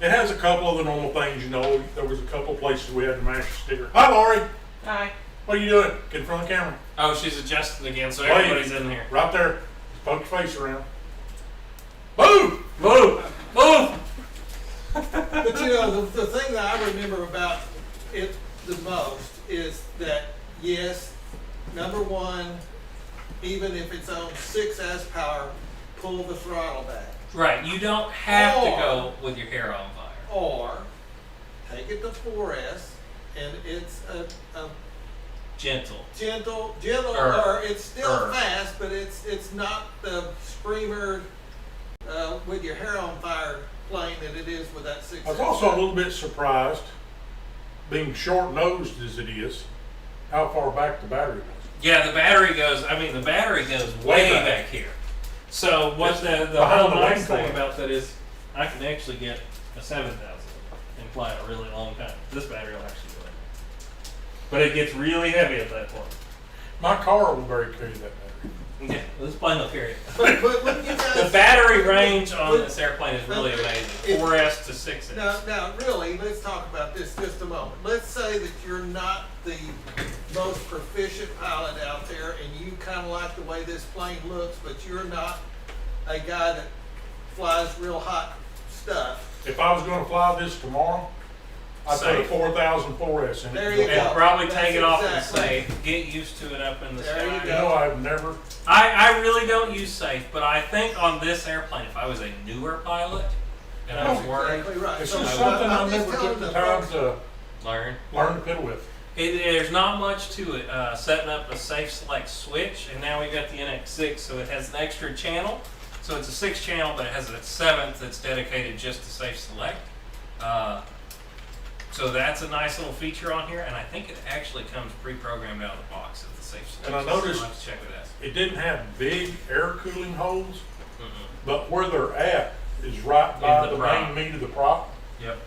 [SPEAKER 2] It has a couple of the normal things, you know. There was a couple places we had to match the sticker. Hi, Lori.
[SPEAKER 5] Hi.
[SPEAKER 2] What are you doing? Get in front of the camera.
[SPEAKER 1] Oh, she's adjusting again, so
[SPEAKER 2] Wait.
[SPEAKER 1] everybody's in here.
[SPEAKER 2] Right there. Poke your face around. Move!
[SPEAKER 1] Move! Move!
[SPEAKER 3] But you know, the thing that I remember about it the most is that, yes, number one, even if it's on 6S power, pull the throttle back.
[SPEAKER 1] Right, you don't have to
[SPEAKER 3] Or-
[SPEAKER 1] go with your hair on fire.
[SPEAKER 3] Or take it to 4S and it's a
[SPEAKER 1] Gentle.
[SPEAKER 3] gentle,
[SPEAKER 1] Er.
[SPEAKER 3] or it's still
[SPEAKER 1] Er.
[SPEAKER 3] fast, but it's not the screamer with your hair on fire plane that it is with that 6S.
[SPEAKER 2] I was also a little bit surprised, being short-nosed as it is, how far back the battery was.
[SPEAKER 1] Yeah, the battery goes way
[SPEAKER 2] Way
[SPEAKER 1] back.
[SPEAKER 2] back.
[SPEAKER 1] here. So what
[SPEAKER 2] It's
[SPEAKER 1] the
[SPEAKER 2] behind
[SPEAKER 1] whole
[SPEAKER 2] the
[SPEAKER 1] nice
[SPEAKER 2] wing
[SPEAKER 1] thing
[SPEAKER 2] point.
[SPEAKER 1] about that is I can actually get a 7000 and fly a really long time. This battery will actually do it. But it gets really heavy at that point.
[SPEAKER 2] My car will carry that battery.
[SPEAKER 1] Yeah, this plane will carry it.
[SPEAKER 3] But when you
[SPEAKER 1] The
[SPEAKER 3] guys,
[SPEAKER 1] battery range on this airplane is really amazing.
[SPEAKER 3] It-
[SPEAKER 1] 4S to 6S.
[SPEAKER 3] now, really, let's talk about this just a moment. Let's say that you're not the most proficient pilot out there and you kind of like the way this plane looks, but you're not a guy that flies real hot stuff.
[SPEAKER 2] If I was going to fly this tomorrow, I'd put a
[SPEAKER 1] Safe.
[SPEAKER 2] 4000 4S in it.
[SPEAKER 3] There you
[SPEAKER 1] And
[SPEAKER 3] go.
[SPEAKER 1] probably
[SPEAKER 3] That's
[SPEAKER 1] take it off and
[SPEAKER 3] exactly.
[SPEAKER 1] say, get used to it up in the
[SPEAKER 3] There you
[SPEAKER 1] sky.
[SPEAKER 2] You know, I've never.
[SPEAKER 1] I really don't use safe, but I think on this airplane, if I was a newer pilot and I was worried,
[SPEAKER 3] Exactly right.
[SPEAKER 2] It's
[SPEAKER 3] So
[SPEAKER 2] just
[SPEAKER 3] I'm
[SPEAKER 2] something I
[SPEAKER 3] just
[SPEAKER 2] never
[SPEAKER 3] telling
[SPEAKER 2] took the
[SPEAKER 3] the
[SPEAKER 2] time
[SPEAKER 3] folks-
[SPEAKER 2] to
[SPEAKER 1] learn.
[SPEAKER 2] learn to fiddle with.
[SPEAKER 1] There's not much to it. Setting up a safe select switch, and now we've got the NX6, so it has an extra channel. So it's a 6 channel, but it has a 7th that's dedicated just to safe select. So that's a nice little feature on here, and I think it actually comes pre-programmed out of the box at the safe select.
[SPEAKER 2] And I
[SPEAKER 1] So
[SPEAKER 2] noticed-
[SPEAKER 1] you'll have to check with that.
[SPEAKER 2] It didn't have big air cooling holes,
[SPEAKER 1] Mm-mm.
[SPEAKER 2] but where they're at, is right by
[SPEAKER 1] the
[SPEAKER 2] the
[SPEAKER 1] prop.
[SPEAKER 2] main meat of the prop,
[SPEAKER 1] Yep.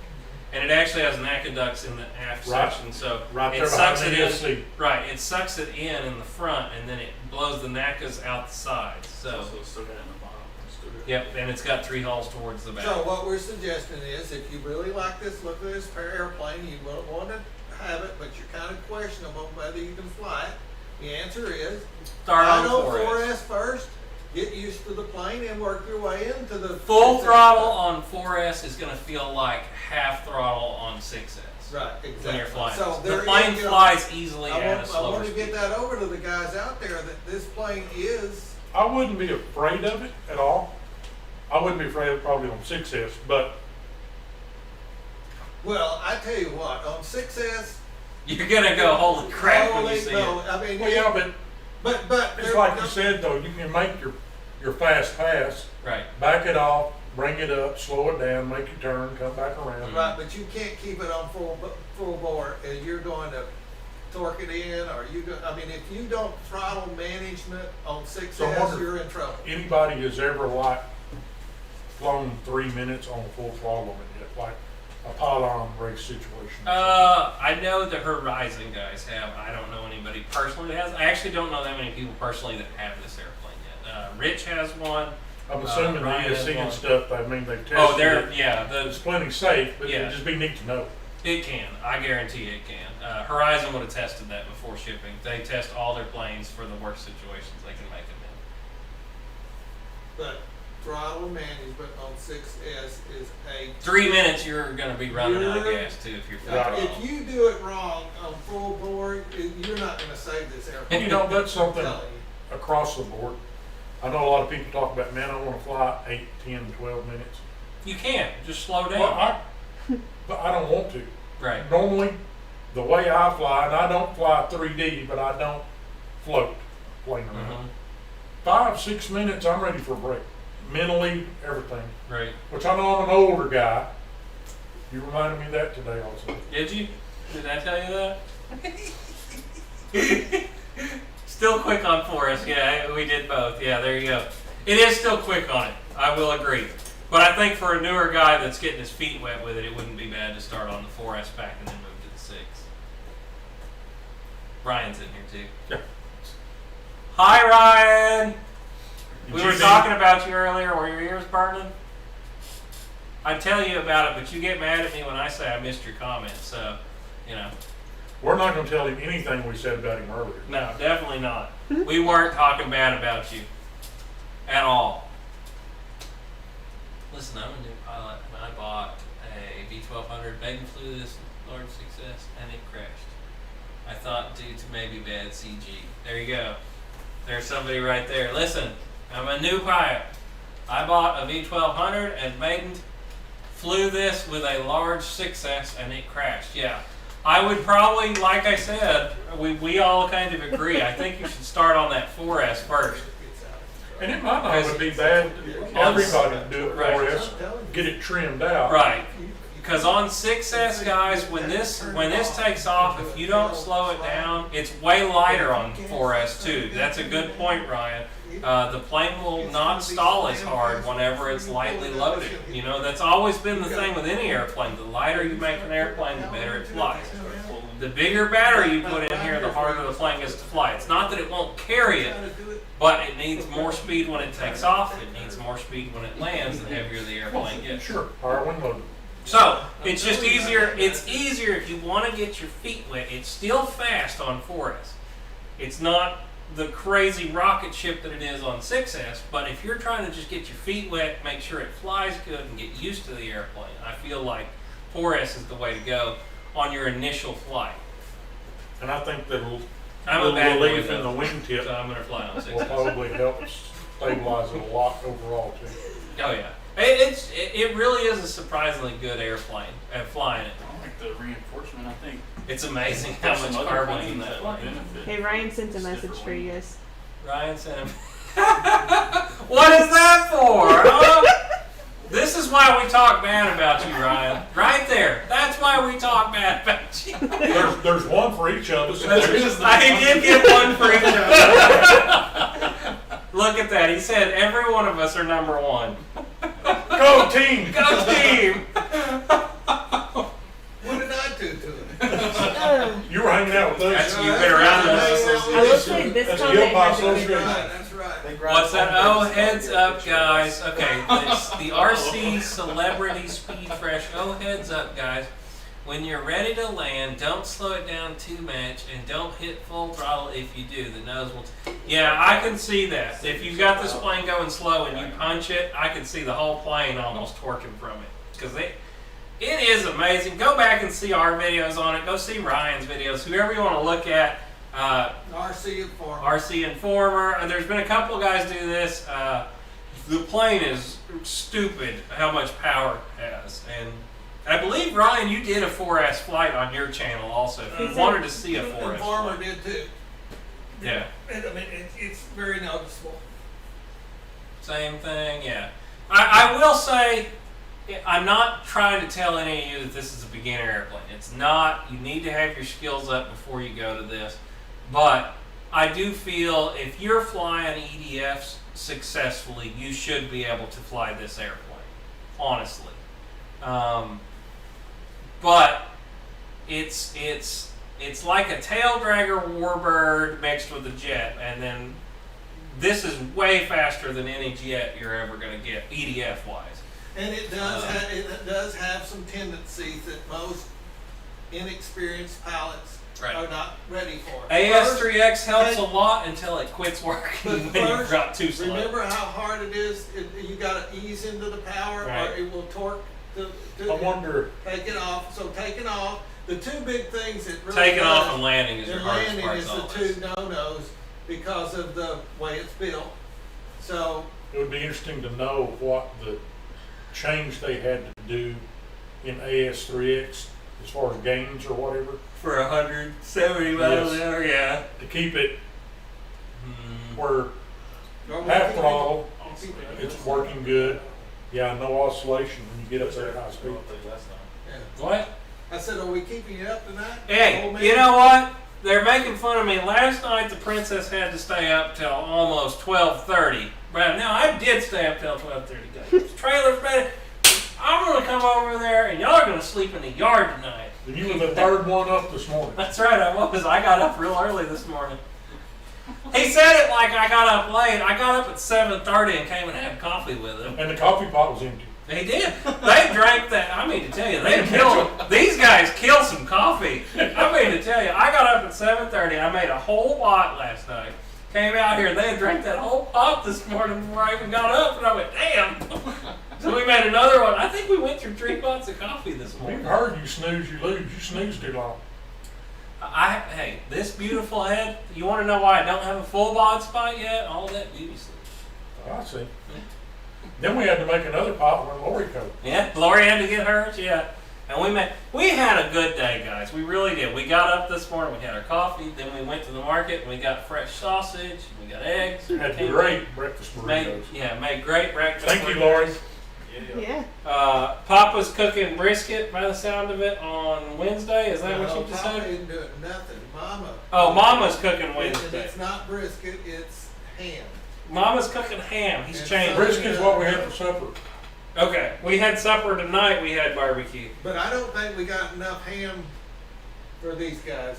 [SPEAKER 1] And it actually has aqueducts in the aft
[SPEAKER 2] Right.
[SPEAKER 1] section, so
[SPEAKER 2] right
[SPEAKER 1] it
[SPEAKER 2] there
[SPEAKER 1] sucks
[SPEAKER 2] behind
[SPEAKER 1] it
[SPEAKER 2] the
[SPEAKER 1] in.
[SPEAKER 2] ESC.
[SPEAKER 1] Right, it sucks it in the front, and then it blows the NACAs out the sides. So,
[SPEAKER 6] So it's still got it in the bottom. It's still good.
[SPEAKER 1] yep, and it's got 3 holes towards the back.
[SPEAKER 3] So what we're suggesting is, if you really like this look of this airplane, you will want to have it, but you're kind of questionable whether you can fly it. The answer is,
[SPEAKER 1] Start on
[SPEAKER 3] fly
[SPEAKER 1] 4S.
[SPEAKER 3] 4S first, get used to the plane, and work your way into the
[SPEAKER 1] Full
[SPEAKER 3] 6S.
[SPEAKER 1] throttle on 4S is going to feel like half throttle on 6S.
[SPEAKER 3] Right,
[SPEAKER 1] When
[SPEAKER 3] exactly.
[SPEAKER 1] you're flying.
[SPEAKER 3] So
[SPEAKER 1] the
[SPEAKER 3] there
[SPEAKER 1] plane
[SPEAKER 3] you go.
[SPEAKER 1] flies easily at a
[SPEAKER 3] I
[SPEAKER 1] slower
[SPEAKER 3] want to
[SPEAKER 1] speed.
[SPEAKER 3] get that over to the guys out there that this plane is.
[SPEAKER 2] I wouldn't be afraid of it at all. I wouldn't be afraid of it probably on 6S, but
[SPEAKER 3] Well, I tell you what, on 6S.
[SPEAKER 1] You're going to go, holy crap, when you see it.
[SPEAKER 3] I mean,
[SPEAKER 2] well, yeah, but
[SPEAKER 3] but
[SPEAKER 2] it's like you said though, you can make your fast pass,
[SPEAKER 1] Right.
[SPEAKER 2] back it off, bring it up, slow it down, make your turn, come back around.
[SPEAKER 3] Right, but you can't keep it on full bore, and you're going to torque it in, or I mean, if you don't throttle management on 6S,
[SPEAKER 2] So I wonder-
[SPEAKER 3] you're in trouble.
[SPEAKER 2] Anybody has ever like flown 3 minutes on full throttle on it yet, like a pylon race situation?
[SPEAKER 1] I know the Horizon guys have. I don't know anybody personally that has. I actually don't know that many people personally that have this airplane yet. Rich has one.
[SPEAKER 2] I'm assuming the
[SPEAKER 1] Ryan has
[SPEAKER 2] ESC
[SPEAKER 1] one.
[SPEAKER 2] and stuff, I mean, they've tested
[SPEAKER 1] Oh, they're,
[SPEAKER 2] it.
[SPEAKER 1] yeah,
[SPEAKER 2] It's plenty safe, but
[SPEAKER 1] Yeah.
[SPEAKER 2] it'd just be neat to know.
[SPEAKER 1] it can. I guarantee it can. Horizon would have tested that before shipping. They test all their planes for the worst situations they can make them in.
[SPEAKER 3] But throttle management on 6S is a.
[SPEAKER 1] 3 minutes, you're going to be running out of
[SPEAKER 3] You're-
[SPEAKER 1] gas too if you're full
[SPEAKER 2] Right.
[SPEAKER 1] throttle.
[SPEAKER 3] If you do it wrong on full bore, you're not going to save this airplane.
[SPEAKER 2] You know, that's
[SPEAKER 3] I'm
[SPEAKER 2] something
[SPEAKER 3] telling you.
[SPEAKER 2] across the board. I know a lot of people talk about, man, I want to fly 8, 10, 12 minutes.
[SPEAKER 1] You can just slow down.
[SPEAKER 2] Well, but I don't want to.
[SPEAKER 1] Right.
[SPEAKER 2] Normally, the way I fly, and I don't fly 3D, but I don't float plane around.
[SPEAKER 1] Mhm.
[SPEAKER 2] 5, 6 minutes, I'm ready for a break. Mentally, everything.
[SPEAKER 1] Right.
[SPEAKER 2] Which I know I'm an older guy. You reminded me of that today also.
[SPEAKER 1] Did you? Did I tell you that? Still quick on Forest. Yeah, we did both. Yeah, there you go. It is still quick on it. I will agree. But I think for a newer guy that's getting his feet wet with it, it wouldn't be bad to start on the 4S pack and then move to the 6. Ryan's in here too.
[SPEAKER 2] Yeah.
[SPEAKER 1] Hi, Ryan. We
[SPEAKER 2] Did
[SPEAKER 1] were
[SPEAKER 2] you
[SPEAKER 1] talking about you earlier. Were your ears burning? I tell you about it, but you get mad at me when I say I missed your comment. So, you know.
[SPEAKER 2] We're not going to tell him anything we said about him earlier.
[SPEAKER 1] No, definitely not. We weren't talking bad about you at all. Listen, I'm a new pilot, and I bought a V1200. Megan flew this large success, and it crashed. I thought due to maybe bad CG. There you go. There's somebody right there. Listen, I'm a new pilot. I bought a V1200, and Megan flew this with a large success, and it crashed. Yeah. I would probably, like I said, we all kind of agree. I think you should start on that 4S first.
[SPEAKER 2] And it might not even be bad. Everybody can do it for us. Get it trimmed out.
[SPEAKER 1] Right. Because on 6S, guys, when this takes off, if you don't slow it down, it's way lighter on 4S too. That's a good point, Ryan. The plane will not stall as hard whenever it's lightly loaded. You know, that's always been the thing with any airplane. The lighter you make an airplane, the better it flies. The bigger battery you put in here, the harder the plane gets to fly. It's not that it won't carry it, but it needs more speed when it takes off. It needs more speed when it lands, the heavier the airplane gets.
[SPEAKER 2] Sure, higher wing loaded.
[SPEAKER 1] So, it's just easier. It's easier if you want to get your feet wet. It's still fast on 4S. It's not the crazy rocket ship that it is on 6S, but if you're trying to just get your feet wet, make sure it flies good, and get used to the airplane, I feel like 4S is the way to go on your initial flight.
[SPEAKER 2] And I think that
[SPEAKER 1] I'm a
[SPEAKER 2] little
[SPEAKER 1] bad boy,
[SPEAKER 2] relief in the
[SPEAKER 1] though,
[SPEAKER 2] wingtip
[SPEAKER 1] so I'm going to fly on
[SPEAKER 2] will
[SPEAKER 1] 6S.
[SPEAKER 2] probably help stabilize it a lot overall too.
[SPEAKER 1] Oh, yeah. It really is a surprisingly good airplane at flying it.
[SPEAKER 6] I like the reinforcement. I think
[SPEAKER 1] It's amazing how
[SPEAKER 6] there's
[SPEAKER 1] much
[SPEAKER 6] some other
[SPEAKER 1] carbon's in
[SPEAKER 6] planes
[SPEAKER 1] that
[SPEAKER 6] would
[SPEAKER 1] plane.
[SPEAKER 6] benefit.
[SPEAKER 5] Hey, Ryan sent a message for you guys.
[SPEAKER 1] Ryan sent him. What is that for? Huh? This is why we talk bad about you, Ryan. Right there. That's why we talk bad about you.
[SPEAKER 2] There's one for each of us.
[SPEAKER 1] I did get one for each of us. Look at that. He said every one of us are number one. Come
[SPEAKER 2] Go team!
[SPEAKER 1] Go team!
[SPEAKER 3] What did I do to him?
[SPEAKER 2] You were hanging out with us.
[SPEAKER 1] That's, you've been around us.
[SPEAKER 5] I will say this
[SPEAKER 2] That's
[SPEAKER 5] comment
[SPEAKER 2] Guild by
[SPEAKER 5] has been
[SPEAKER 2] Association.
[SPEAKER 3] Right, that's right.
[SPEAKER 1] What's that? Oh, heads up, guys. Okay, it's the RC Celebrity Speed Fresh. Oh, heads up, guys. When you're ready to land, don't slow it down too much, and don't hit full throttle. If you do, the nose will. Yeah, I can see that. If you've got this plane going slow and you punch it, I can see the whole plane almost torquing from it. Because it is amazing. Go back and see our videos on it. Go see Ryan's videos. Whoever you want to look at.
[SPEAKER 3] RC Informer.
[SPEAKER 1] RC Informer. There's been a couple of guys do this. The plane is stupid how much power it has. And I believe, Ryan, you did a 4S flight on your channel also. If you wanted to see a 4S
[SPEAKER 3] Informer
[SPEAKER 1] flight.
[SPEAKER 3] did too.
[SPEAKER 1] Yeah.
[SPEAKER 3] And I mean, it's very noticeable.
[SPEAKER 1] Same thing, yeah. I will say, I'm not trying to tell any of you that this is a beginner airplane. It's not. You need to have your skills up before you go to this. But I do feel if you're flying EDFs successfully, you should be able to fly this airplane, honestly. But it's like a tail dragger warbird mixed with a jet, and then this is way faster than any jet you're ever going to get, EDF wise.
[SPEAKER 3] And it does have some tendencies that most inexperienced pilots are not ready for.
[SPEAKER 1] AS3X helps
[SPEAKER 3] and-
[SPEAKER 1] a lot until it quits working when you drop too slow.
[SPEAKER 3] Remember how hard it is? You got to ease into the power,
[SPEAKER 1] Right.
[SPEAKER 3] or it will torque.
[SPEAKER 2] I wonder,
[SPEAKER 3] Take it off. So taking off, the two big things that really
[SPEAKER 1] Taking off
[SPEAKER 3] does-
[SPEAKER 1] and landing is your
[SPEAKER 3] and
[SPEAKER 1] hardest
[SPEAKER 3] landing
[SPEAKER 1] part.
[SPEAKER 3] is the two no-nos because of the way it's built. So
[SPEAKER 2] it would be interesting to know what the change they had to do in AS3X as far as gains or whatever
[SPEAKER 1] For 170 miles an hour, yeah.
[SPEAKER 2] to keep it
[SPEAKER 1] Hmm.
[SPEAKER 2] where half throttle, it's working good. Yeah, no oscillation when you get up there at high speed.
[SPEAKER 3] Yeah.
[SPEAKER 1] What?
[SPEAKER 3] I said, are we keeping you up tonight?
[SPEAKER 1] Hey,
[SPEAKER 3] Old man?
[SPEAKER 1] you know what? They're making fun of me. Last night the princess had to stay up till almost 12:30. But now I did stay up till 12:30. Guys. Trailer's ready. I'm gonna come over there and y'all are gonna sleep in the yard tonight.
[SPEAKER 2] And you were the third one up this morning.
[SPEAKER 1] That's right, I was. I got up real early this morning. He said it like I got up late. I got up at 7:30 and came and had coffee with him.
[SPEAKER 2] And the coffee pot was empty.
[SPEAKER 1] They did. They drank that. I mean to tell you, they killed. These guys killed some coffee. I mean to tell you, I got up at 7:30. I made a whole pot last night. Came out here and they had drank that whole pot this morning before I even got up, and I went, damn. So we made another one. I think we went through 3 pots of coffee this
[SPEAKER 2] We've
[SPEAKER 1] morning.
[SPEAKER 2] heard you snooze, you lose. You snooze too long.
[SPEAKER 1] Hey, this beautiful head. You want to know why I don't have a full bod spot yet? All that beauty sleep.
[SPEAKER 2] Oh, I see. Then we had to make another pot when Lori coat.
[SPEAKER 1] Yeah, Lori had to get hers. Yeah, and we had a good day, guys. We really did. We got up this morning. We had our coffee. Then we went to the market and we got fresh sausage. We got eggs.
[SPEAKER 2] Had
[SPEAKER 1] Came-
[SPEAKER 2] great breakfast
[SPEAKER 1] Made,
[SPEAKER 2] burritos.
[SPEAKER 1] made great breakfast.
[SPEAKER 2] Thank you, Lori.
[SPEAKER 5] Yeah.
[SPEAKER 1] Papa's cooking brisket by the sound of it on Wednesday. Is that what you just
[SPEAKER 3] Papa
[SPEAKER 1] said?
[SPEAKER 3] isn't doing nothing. Mama.
[SPEAKER 1] Oh, Mama's cooking
[SPEAKER 3] And
[SPEAKER 1] Wednesday.
[SPEAKER 3] it's not brisket, it's ham.
[SPEAKER 1] Mama's cooking ham. He's
[SPEAKER 3] And
[SPEAKER 1] changed.
[SPEAKER 2] Brisket's what we had for supper.
[SPEAKER 1] Okay, we had supper tonight. We had barbecue.
[SPEAKER 3] But I don't think we got enough ham for these guys.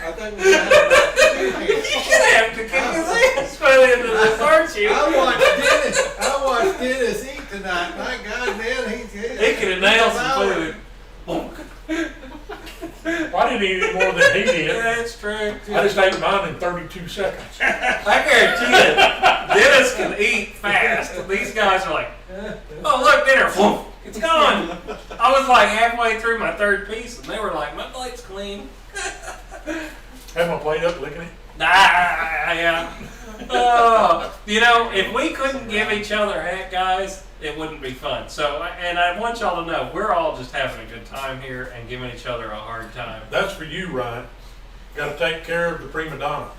[SPEAKER 3] I think we got enough
[SPEAKER 1] You're
[SPEAKER 3] ham.
[SPEAKER 1] gonna have to kick his ass by the end of this, aren't you?
[SPEAKER 3] I watched Dennis eat tonight. My God, man,
[SPEAKER 1] He could have nailed some food.
[SPEAKER 2] I didn't eat any more than he did.
[SPEAKER 1] That's true.
[SPEAKER 2] I just ate mine in 32 seconds.
[SPEAKER 1] I guarantee you, Dennis can eat fast. These guys are like, oh look, dinner, whoop, it's gone. I was like halfway through my third piece, and they were like, my plate's clean.
[SPEAKER 2] Had my plate up licking it.
[SPEAKER 1] Yeah. Oh, you know, if we couldn't give each other heck, guys, it wouldn't be fun. So, and I want y'all to know, we're all just having a good time here and giving each other a hard time.
[SPEAKER 2] That's for you, Ryan. Got to take care of the prima donna.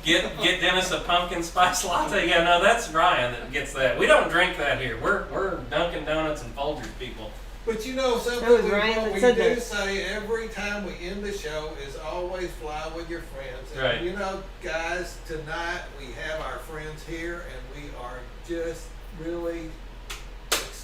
[SPEAKER 1] Get Dennis a pumpkin spice latte. Yeah, no, that's Ryan that gets that. We don't drink that here. We're Dunkin' Donuts and Folgers people.
[SPEAKER 3] But you know something,
[SPEAKER 5] That was Ryan that
[SPEAKER 3] we
[SPEAKER 5] said
[SPEAKER 3] do
[SPEAKER 5] that.
[SPEAKER 3] say every time we end the show is always fly with your friends. And
[SPEAKER 1] Right.
[SPEAKER 3] you know, guys, tonight we have our friends here and we are just really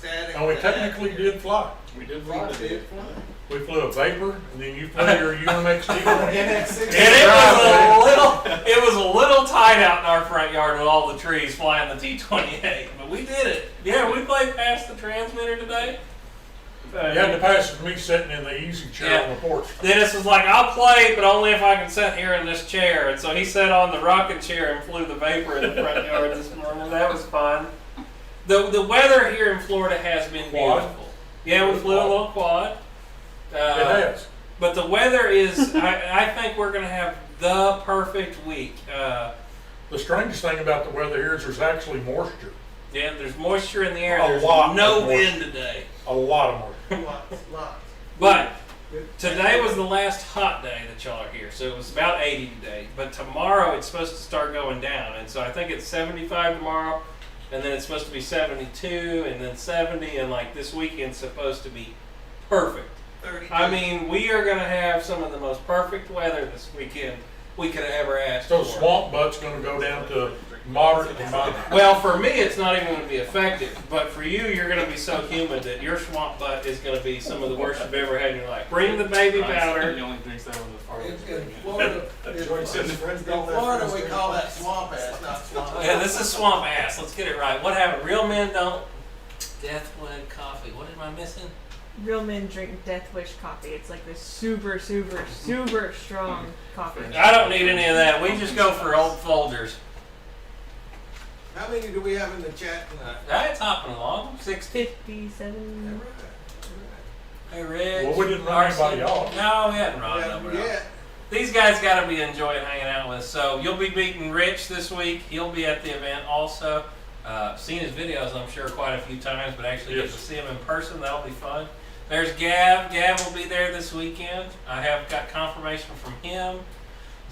[SPEAKER 3] ecstatic.
[SPEAKER 2] And we
[SPEAKER 3] to have
[SPEAKER 2] technically
[SPEAKER 3] you here.
[SPEAKER 2] did fly.
[SPEAKER 6] We did
[SPEAKER 3] We
[SPEAKER 6] fly
[SPEAKER 3] did
[SPEAKER 6] today.
[SPEAKER 3] fly.
[SPEAKER 2] We flew a Vapor, and then you flew your UMX
[SPEAKER 3] And
[SPEAKER 2] T-20.
[SPEAKER 3] at 6
[SPEAKER 1] And it was a little tight out in our front yard with all the trees flying the T-28, but we did it. Yeah, we played past the transmitter today.
[SPEAKER 2] You had to pass it to me sitting in the easy chair on the porch.
[SPEAKER 1] Dennis was like, I'll play, but only if I can sit here in this chair. And so he sat on the rocking chair and flew the Vapor in the front yard this morning. That was fun. The weather here in Florida has been
[SPEAKER 2] Quad?
[SPEAKER 1] beautiful. Yeah, we flew a little quad.
[SPEAKER 2] It has.
[SPEAKER 1] But the weather is, I think we're going to have the perfect week.
[SPEAKER 2] The strangest thing about the weather here is there's actually moisture.
[SPEAKER 1] Yeah, there's moisture in the air.
[SPEAKER 2] A
[SPEAKER 1] There's
[SPEAKER 2] lot
[SPEAKER 1] no
[SPEAKER 2] of moisture.
[SPEAKER 1] wind today.
[SPEAKER 2] A lot of moisture.
[SPEAKER 3] Lots.
[SPEAKER 1] But today was the last hot day that y'all are here, so it was about 80 today. But tomorrow it's supposed to start going down, and so I think it's 75 tomorrow, and then it's supposed to be 72, and then 70, and like this weekend's supposed to be perfect.
[SPEAKER 3] 32.
[SPEAKER 1] I mean, we are going to have some of the most perfect weather this weekend we could have ever asked
[SPEAKER 2] So
[SPEAKER 1] for.
[SPEAKER 2] swamp butt's going to go down to moderate to mild.
[SPEAKER 1] Well, for me, it's not even going to be effective. But for you, you're going to be so humid that your swamp butt is going to be some of the worst you've ever had in your life. Bring the baby
[SPEAKER 6] He
[SPEAKER 1] powder.
[SPEAKER 6] only drinks that with the Farleys.
[SPEAKER 3] In Florida, we call that swamp ass, not swamp.
[SPEAKER 1] Yeah, this is swamp ass. Let's get it right. What happened? Real men don't. Deathwood coffee. What am I missing?
[SPEAKER 5] Real men drink Death Wish coffee. It's like this super, super, super strong coffee.
[SPEAKER 1] I don't need any of that. We just go for old Folgers.
[SPEAKER 3] How many do we have in the chat tonight?
[SPEAKER 1] It's hopping along. 60.
[SPEAKER 5] 57.
[SPEAKER 1] Hey, Rich.
[SPEAKER 2] Well, we didn't run anybody off.
[SPEAKER 1] No, we hadn't run nobody off.
[SPEAKER 3] Yeah.
[SPEAKER 1] These guys got to be enjoying hanging out with us. So you'll be meeting Rich this week. He'll be at the event also. Seen his videos, I'm sure, quite a few times, but actually get to see him in person. That'll be fun. There's Gav. Gav will be there this weekend. I have got confirmation from him.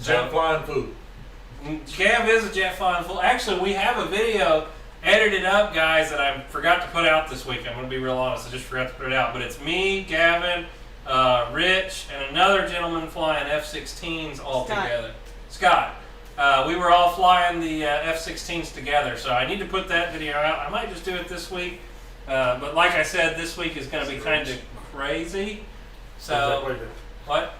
[SPEAKER 2] Jet flying food.
[SPEAKER 1] Gav is a jet flying fool. Actually, we have a video edited up, guys, that I forgot to put out this week. I'm going to be real honest. I just forgot to put it out. But it's me, Gavin, Rich, and another gentleman flying F-16s all
[SPEAKER 5] Scott.
[SPEAKER 1] together. Scott. We were all flying the F-16s together, so I need to put that video out. I might just do it this week. But like I said, this week is going to be kind of crazy. So, what?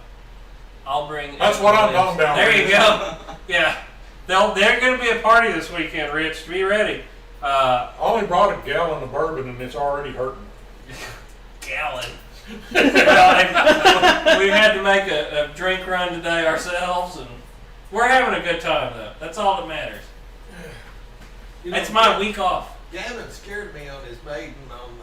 [SPEAKER 1] I'll bring...
[SPEAKER 2] That's what I'm talking about.
[SPEAKER 1] There you go. Yeah. They're going to be a party this weekend, Rich. Be ready.
[SPEAKER 2] I only brought a gallon of bourbon and it's already hurting.
[SPEAKER 1] Gallon. Well, we had to make a drink run today ourselves, and we're having a good time, though. That's all that matters.
[SPEAKER 3] You know,
[SPEAKER 1] It's my week off.
[SPEAKER 3] Gavin scared me on his maiden on the.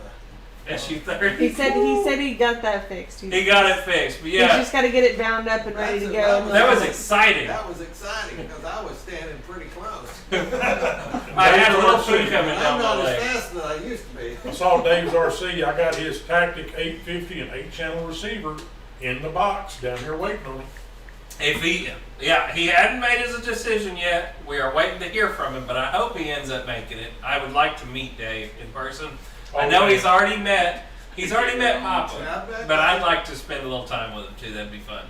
[SPEAKER 1] SU-30.
[SPEAKER 5] He said he got that fixed.
[SPEAKER 1] He got it fixed, but
[SPEAKER 5] He's
[SPEAKER 1] yeah,
[SPEAKER 5] just got to get it bound up and ready to go.
[SPEAKER 1] that was exciting.
[SPEAKER 3] That was exciting because I was standing pretty close.
[SPEAKER 1] I had a little food coming down
[SPEAKER 3] I'm
[SPEAKER 1] my
[SPEAKER 3] not as
[SPEAKER 1] leg.
[SPEAKER 3] fast as I used to be.
[SPEAKER 2] I saw Dave's RC. I got his Tactic 850 and 8-channel receiver in the box down here waiting on him.
[SPEAKER 1] If he hadn't made his decision yet. We are waiting to hear from him, but I hope he ends up making it. I would like to meet Dave in person. I know he's already met Papa, but I'd like to spend a little time with him too. That'd be fun.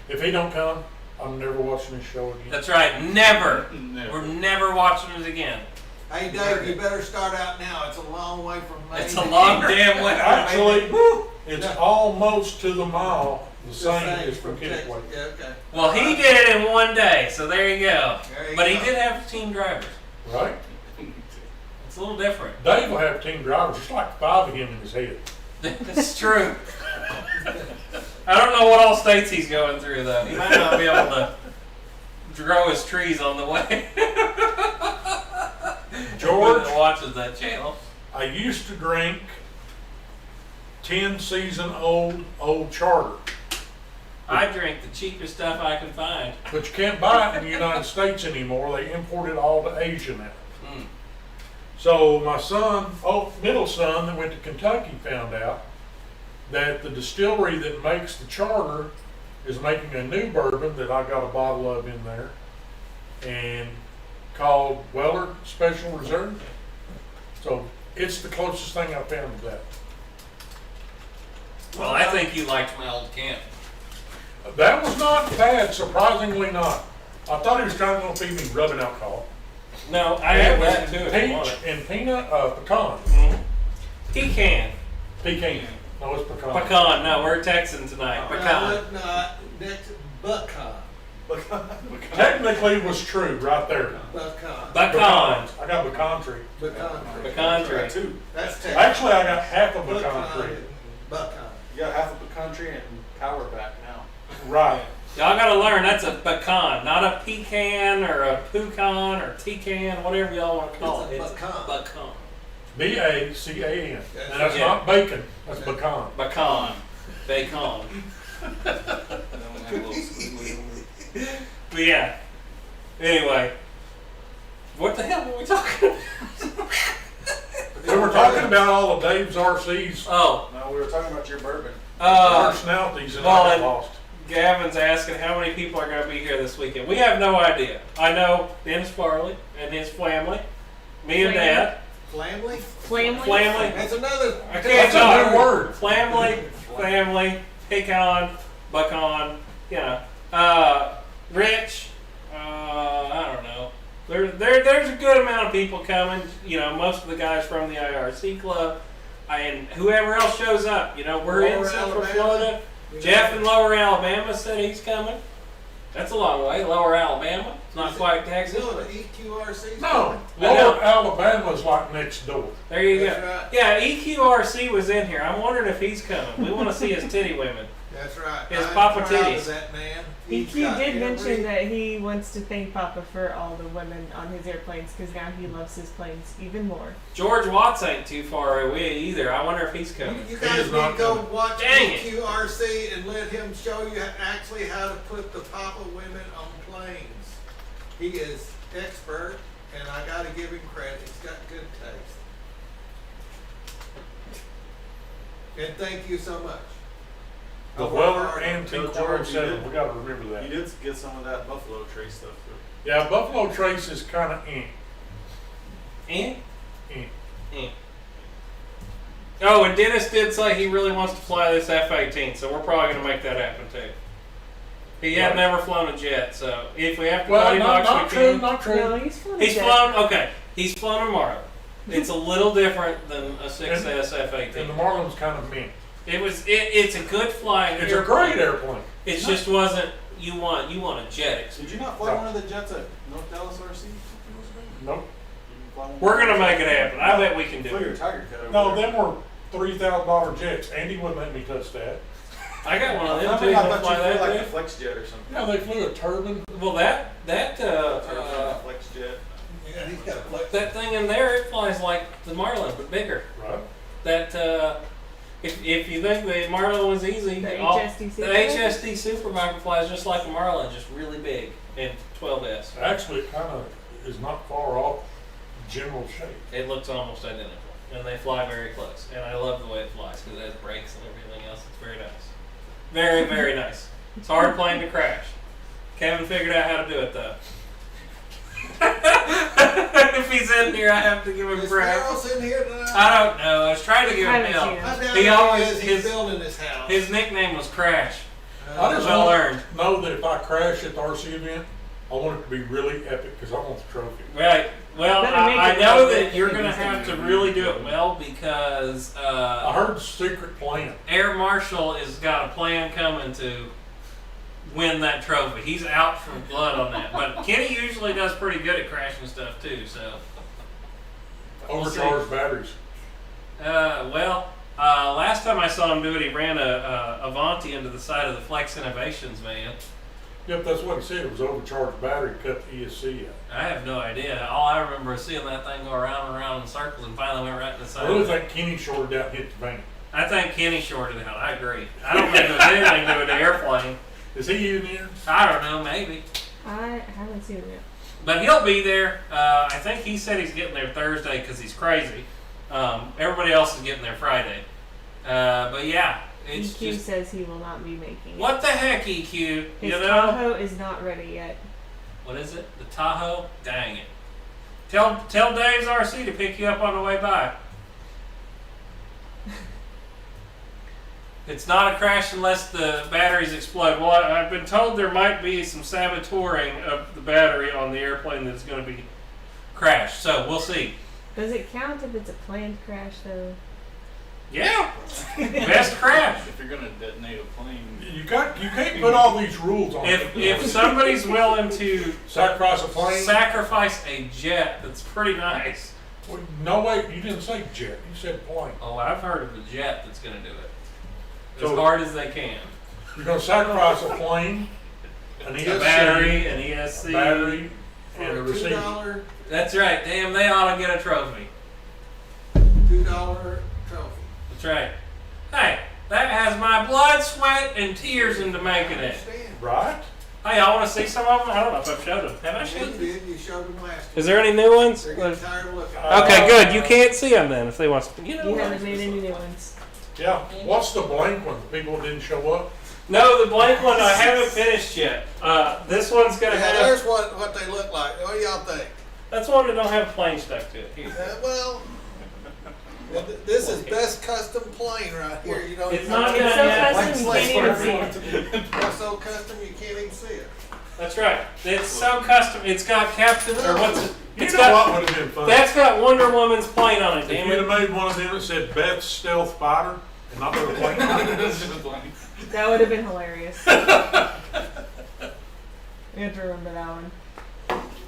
[SPEAKER 2] If he don't come, I'm never watching this show again.
[SPEAKER 1] That's right. Never.
[SPEAKER 6] Never.
[SPEAKER 1] We're never watching it again.
[SPEAKER 3] Hey Dave, you better start out now. It's a long way from Maine.
[SPEAKER 1] It's a long damn way.
[SPEAKER 2] Actually, it's almost to the mile the same as from Kennequay.
[SPEAKER 3] Yeah, okay.
[SPEAKER 1] Well, he did it in one day, so there you go.
[SPEAKER 3] There you
[SPEAKER 1] But
[SPEAKER 3] go.
[SPEAKER 1] he did have team drivers.
[SPEAKER 2] Right?
[SPEAKER 1] It's a little different.
[SPEAKER 2] Dave will have team drivers, just like 5 of him in his head.
[SPEAKER 1] It's true. I don't know what all states he's going through, though. He might not be able to grow his trees on the way.
[SPEAKER 2] George,
[SPEAKER 1] Who watches that channel.
[SPEAKER 2] I used to drink 10-season-old charter,
[SPEAKER 1] I drink the cheapest stuff I can find.
[SPEAKER 2] but you can't buy it in the United States anymore. They import it all to Asia now.
[SPEAKER 1] Mm.
[SPEAKER 2] So my son, middle son that went to Kentucky found out that the distillery that makes the charter is making a new bourbon that I got a bottle of in there, and called Weller Special Reserve. So it's the closest thing I found to that.
[SPEAKER 1] Well, I think you liked my old camp.
[SPEAKER 2] That was not bad, surprisingly not. I thought he was trying to feed me rubbing alcohol.
[SPEAKER 1] No, I have that too if you want
[SPEAKER 2] Peach
[SPEAKER 1] it.
[SPEAKER 2] and peanut pecan.
[SPEAKER 1] Mhm. Pecan.
[SPEAKER 2] Pecan. No, it's pecan.
[SPEAKER 1] Pecan. No, we're Texan tonight. Pecan.
[SPEAKER 3] Look, not next, Buckon.
[SPEAKER 2] Technically, it was true right there.
[SPEAKER 3] Buckon.
[SPEAKER 1] Pecan.
[SPEAKER 2] I got pecan tree.
[SPEAKER 3] Buckon.
[SPEAKER 1] Pecan tree.
[SPEAKER 4] Got two.
[SPEAKER 3] That's Texas.
[SPEAKER 2] Actually, I got half a pecan
[SPEAKER 3] Buckon
[SPEAKER 2] tree.
[SPEAKER 3] and Buckon.
[SPEAKER 4] You got half of the country and power back now.
[SPEAKER 2] Right.
[SPEAKER 1] Y'all gotta learn that's a pecan, not a pecan or a pecan or tecan, whatever y'all want to call it.
[SPEAKER 3] It's a pecan.
[SPEAKER 1] Pecan.
[SPEAKER 2] B-A-C-A-N.
[SPEAKER 3] That's
[SPEAKER 2] And that's
[SPEAKER 1] right.
[SPEAKER 2] not bacon. That's pecan.
[SPEAKER 1] Pecan. Bacon. But yeah. Anyway. What the hell were we talking about?
[SPEAKER 2] We were talking about all of Dave's RCs,
[SPEAKER 1] Oh,
[SPEAKER 4] No, we were talking about your bourbon.
[SPEAKER 2] personalities, and
[SPEAKER 1] well,
[SPEAKER 2] I got
[SPEAKER 1] and-
[SPEAKER 2] lost.
[SPEAKER 1] Gavin's asking how many people are going to be here this weekend. We have no idea. I know Dennis Farley and his family, me and Dad.
[SPEAKER 3] Flamley?
[SPEAKER 5] Flamley?
[SPEAKER 1] Family.
[SPEAKER 3] That's another.
[SPEAKER 1] I can't
[SPEAKER 2] That's a
[SPEAKER 1] talk.
[SPEAKER 2] new word.
[SPEAKER 1] Family, pecan, buckon, you know. Rich, I don't know. There's a good amount of people coming. You know, most of the guys from the IRC club, and whoever else shows up. You know, we're in
[SPEAKER 3] Lower
[SPEAKER 1] Central
[SPEAKER 3] Alabama.
[SPEAKER 1] Florida. Jeff in Lower Alabama said he's coming. That's a long way. Lower Alabama. It's not quite Texas.
[SPEAKER 3] No, the EQRC.
[SPEAKER 2] No,
[SPEAKER 1] I know.
[SPEAKER 2] Lower Alabama's like next door.
[SPEAKER 1] There you
[SPEAKER 3] That's
[SPEAKER 1] go.
[SPEAKER 3] right.
[SPEAKER 1] Yeah, EQRC was in here. I'm wondering if he's coming. We want to see his titty women.
[SPEAKER 3] That's right.
[SPEAKER 1] His
[SPEAKER 3] I'm
[SPEAKER 1] Papa
[SPEAKER 3] proud
[SPEAKER 1] titties.
[SPEAKER 3] of that man.
[SPEAKER 5] EQ
[SPEAKER 3] He's got
[SPEAKER 5] did mention
[SPEAKER 3] every-
[SPEAKER 5] that he wants to thank Papa for all the women on his airplanes because now he loves his planes even more.
[SPEAKER 1] George Watts ain't too far away either. I wonder if he's coming.
[SPEAKER 3] You
[SPEAKER 2] He
[SPEAKER 3] guys
[SPEAKER 2] is
[SPEAKER 3] need
[SPEAKER 2] not
[SPEAKER 3] to go
[SPEAKER 2] coming.
[SPEAKER 3] watch
[SPEAKER 1] Dang it.
[SPEAKER 3] EQRC and let him show you actually how to put the Papa women on planes. He is expert, and I gotta give him credit. He's got good taste. And thank you so much.
[SPEAKER 2] The
[SPEAKER 3] I'll
[SPEAKER 2] Weller
[SPEAKER 3] work hard.
[SPEAKER 2] Antique
[SPEAKER 4] George, you
[SPEAKER 2] 107.
[SPEAKER 4] did.
[SPEAKER 2] We got to remember
[SPEAKER 4] You
[SPEAKER 2] that.
[SPEAKER 4] did get some of that Buffalo Trace stuff too.
[SPEAKER 2] Yeah, Buffalo Trace is kind of
[SPEAKER 1] Eh?
[SPEAKER 2] eh.
[SPEAKER 1] Oh, and Dennis did say he really wants to fly this F-18, so we're probably going to make that happen too. He had
[SPEAKER 2] Right.
[SPEAKER 1] never flown a jet, so if we have to
[SPEAKER 2] Well,
[SPEAKER 1] $20
[SPEAKER 2] not
[SPEAKER 1] we
[SPEAKER 2] true,
[SPEAKER 1] can.
[SPEAKER 2] not true.
[SPEAKER 5] No, he's flown.
[SPEAKER 1] He's flown, okay, he's flown a Marlin. It's a little different than a 6S
[SPEAKER 2] And
[SPEAKER 1] F-18.
[SPEAKER 2] the Marlin's kind of mint.
[SPEAKER 1] It's a good flying
[SPEAKER 2] It's a
[SPEAKER 1] airplane.
[SPEAKER 2] great airplane.
[SPEAKER 1] It just wasn't, you want a jet.
[SPEAKER 4] Did you not fly one of the jets at North Dallas RC?
[SPEAKER 2] Nope.
[SPEAKER 4] You didn't fly one?
[SPEAKER 1] We're going to make it happen. I bet we can do
[SPEAKER 4] Flew your
[SPEAKER 1] it.
[SPEAKER 4] Tiger Cut over
[SPEAKER 2] No,
[SPEAKER 4] there.
[SPEAKER 2] them were $3,000 jets. Andy wouldn't let me touch that.
[SPEAKER 1] I got one of
[SPEAKER 4] I
[SPEAKER 1] them too.
[SPEAKER 4] thought
[SPEAKER 1] Don't
[SPEAKER 4] you
[SPEAKER 1] fly
[SPEAKER 4] flew
[SPEAKER 1] that
[SPEAKER 4] like
[SPEAKER 1] too.
[SPEAKER 4] a flex jet or something.
[SPEAKER 2] Yeah, they flew a turbine.
[SPEAKER 1] Well, that
[SPEAKER 4] Flex jet.
[SPEAKER 3] Yeah, he's got a flex.
[SPEAKER 1] that thing in there, it flies like the Marlin, but bigger.
[SPEAKER 2] Right.
[SPEAKER 1] That if you think the Marlin was easy,
[SPEAKER 5] The
[SPEAKER 1] all-
[SPEAKER 5] HSD
[SPEAKER 1] the HSD Supermicro flies just like the Marlin, just really big in 12S.
[SPEAKER 2] Actually, it kind of is not far off general shape.
[SPEAKER 1] It looks almost identical, and they fly very close. And I love the way it flies because it has brakes and everything else. It's very nice, very very nice. It's a hard plane to crash. Kevin figured out how to do it though. If he's in here, I have to give him
[SPEAKER 3] Is
[SPEAKER 1] crap.
[SPEAKER 3] Farrell's in here tonight?
[SPEAKER 1] I don't know. I was trying to give him
[SPEAKER 5] Haven't
[SPEAKER 1] help.
[SPEAKER 5] seen him.
[SPEAKER 3] I doubt
[SPEAKER 1] He
[SPEAKER 3] he
[SPEAKER 1] always-
[SPEAKER 3] is. He's
[SPEAKER 1] his-
[SPEAKER 3] building his house.
[SPEAKER 1] His nickname was Crash.
[SPEAKER 2] I just
[SPEAKER 1] Well
[SPEAKER 2] want
[SPEAKER 1] earned.
[SPEAKER 2] to know that if I crash at the RC event, I want it to be really epic because I want the trophy.
[SPEAKER 1] Right. Well,
[SPEAKER 5] Better make
[SPEAKER 1] I
[SPEAKER 5] it
[SPEAKER 1] know
[SPEAKER 5] well.
[SPEAKER 1] that you're going to have to really do it well because
[SPEAKER 2] I heard the secret plan.
[SPEAKER 1] Air Marshal has got a plan coming to win that trophy. He's out for blood on that. But Kenny usually does pretty good at crashing stuff too. So, We'll see.
[SPEAKER 2] Overcharged batteries.
[SPEAKER 1] last time I saw him do it, he ran a Avanti into the side of the Flex Innovations van.
[SPEAKER 2] Yep, that's what he said. It was overcharged battery, cut the ESC out.
[SPEAKER 1] I have no idea. All I remember is seeing that thing go around and around in circles and finally went right in the
[SPEAKER 2] I
[SPEAKER 1] side.
[SPEAKER 2] really
[SPEAKER 1] of it.
[SPEAKER 2] think Kenny shorted out and hit the van.
[SPEAKER 1] I think Kenny shorted out. I agree. I don't think it was anything to do with the airplane.
[SPEAKER 2] Is he in here?
[SPEAKER 1] I don't know, maybe.
[SPEAKER 5] I haven't seen it yet.
[SPEAKER 1] But he'll be there. I think he said he's getting there Thursday because he's crazy. Everybody else is getting there Friday. But yeah, it's
[SPEAKER 5] EQ
[SPEAKER 1] just
[SPEAKER 5] says he will not be making it.
[SPEAKER 1] what the heck, EQ?
[SPEAKER 5] His
[SPEAKER 1] You know
[SPEAKER 5] Tahoe is not ready yet.
[SPEAKER 1] what is it? The Tahoe? Dang it! Tell Dave's RC to pick you up on the way by. It's not a crash unless the batteries explode. Well, I've been told there might be some saboteuring of the battery on the airplane that's going to be crashed. So we'll see.
[SPEAKER 5] Does it count if it's a planned crash though?
[SPEAKER 1] Yeah, best craft.
[SPEAKER 6] If you're gonna detonate a plane,
[SPEAKER 2] You can't put all these rules on
[SPEAKER 1] If
[SPEAKER 2] it.
[SPEAKER 1] somebody's willing to
[SPEAKER 2] Sacrifice a plane?
[SPEAKER 1] sacrifice a jet that's pretty nice.
[SPEAKER 2] Well, no, wait, you didn't say jet, you said plane.
[SPEAKER 1] Oh, I've heard of a jet that's going to do it as
[SPEAKER 2] So-
[SPEAKER 1] hard as they can.
[SPEAKER 2] You're gonna sacrifice a plane, an
[SPEAKER 1] A
[SPEAKER 2] ESC,
[SPEAKER 1] battery, an ESC.
[SPEAKER 2] a battery, and a
[SPEAKER 3] For
[SPEAKER 2] receiver.
[SPEAKER 3] $2,
[SPEAKER 1] That's right. Damn, they ought to get a trophy.
[SPEAKER 3] $2 trophy.
[SPEAKER 1] That's right. Hey, that has my blood, sweat, and tears into making it.
[SPEAKER 3] Understand?
[SPEAKER 2] Right?
[SPEAKER 1] Hey, y'all want to see some of them? I don't know if I've showed them. Have I
[SPEAKER 3] You
[SPEAKER 1] showed them?
[SPEAKER 3] did, you showed them last
[SPEAKER 1] Is
[SPEAKER 3] year.
[SPEAKER 1] there any new ones?
[SPEAKER 3] They're getting tired of looking.
[SPEAKER 1] Okay, good. You can't see them then if they want to.
[SPEAKER 5] You haven't made any new ones.
[SPEAKER 2] Yeah, what's the blank one? People didn't show up?
[SPEAKER 1] No, the blank one I haven't finished yet. This one's going to
[SPEAKER 3] Yeah,
[SPEAKER 1] have.
[SPEAKER 3] there's what they look like. What do y'all think?
[SPEAKER 1] That's one that don't have a plane stuck to it. Here.
[SPEAKER 3] Well, this is best custom plane right here. You don't.
[SPEAKER 1] It's not
[SPEAKER 5] It's
[SPEAKER 1] gonna
[SPEAKER 5] so
[SPEAKER 1] have.
[SPEAKER 5] custom you can't even see it.
[SPEAKER 3] It's so custom you can't even see it.
[SPEAKER 1] That's right. It's so custom. It's got Captain or what's it?
[SPEAKER 2] You
[SPEAKER 1] It's
[SPEAKER 2] know
[SPEAKER 1] got.
[SPEAKER 2] what would have been fun?
[SPEAKER 1] That's got Wonder Woman's plane on it.
[SPEAKER 2] If
[SPEAKER 1] Damn
[SPEAKER 2] you'd
[SPEAKER 1] it.
[SPEAKER 2] have made one of them that said Beth's Stealth Fighter and not put a plane on it.
[SPEAKER 6] it's just a plane.
[SPEAKER 5] That would have been hilarious. You have to remember that one.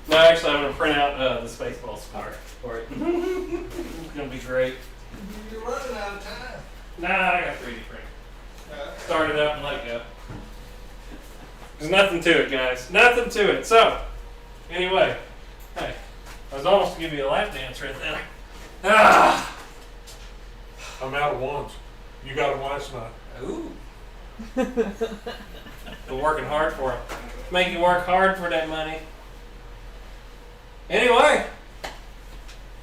[SPEAKER 1] No, actually, I'm gonna print out the Spaceballs part for it. It's gonna be great.
[SPEAKER 3] You're running out of time.
[SPEAKER 1] Nah, I got 3D print. Start it up and let it go. There's nothing to it, guys. Nothing to it. So, anyway, hey, I was almost giving you a lap dance right then. Ah.
[SPEAKER 2] I'm out of ones. You got them last night.
[SPEAKER 1] Ooh. Been working hard for it. Make you work hard for that money. Anyway,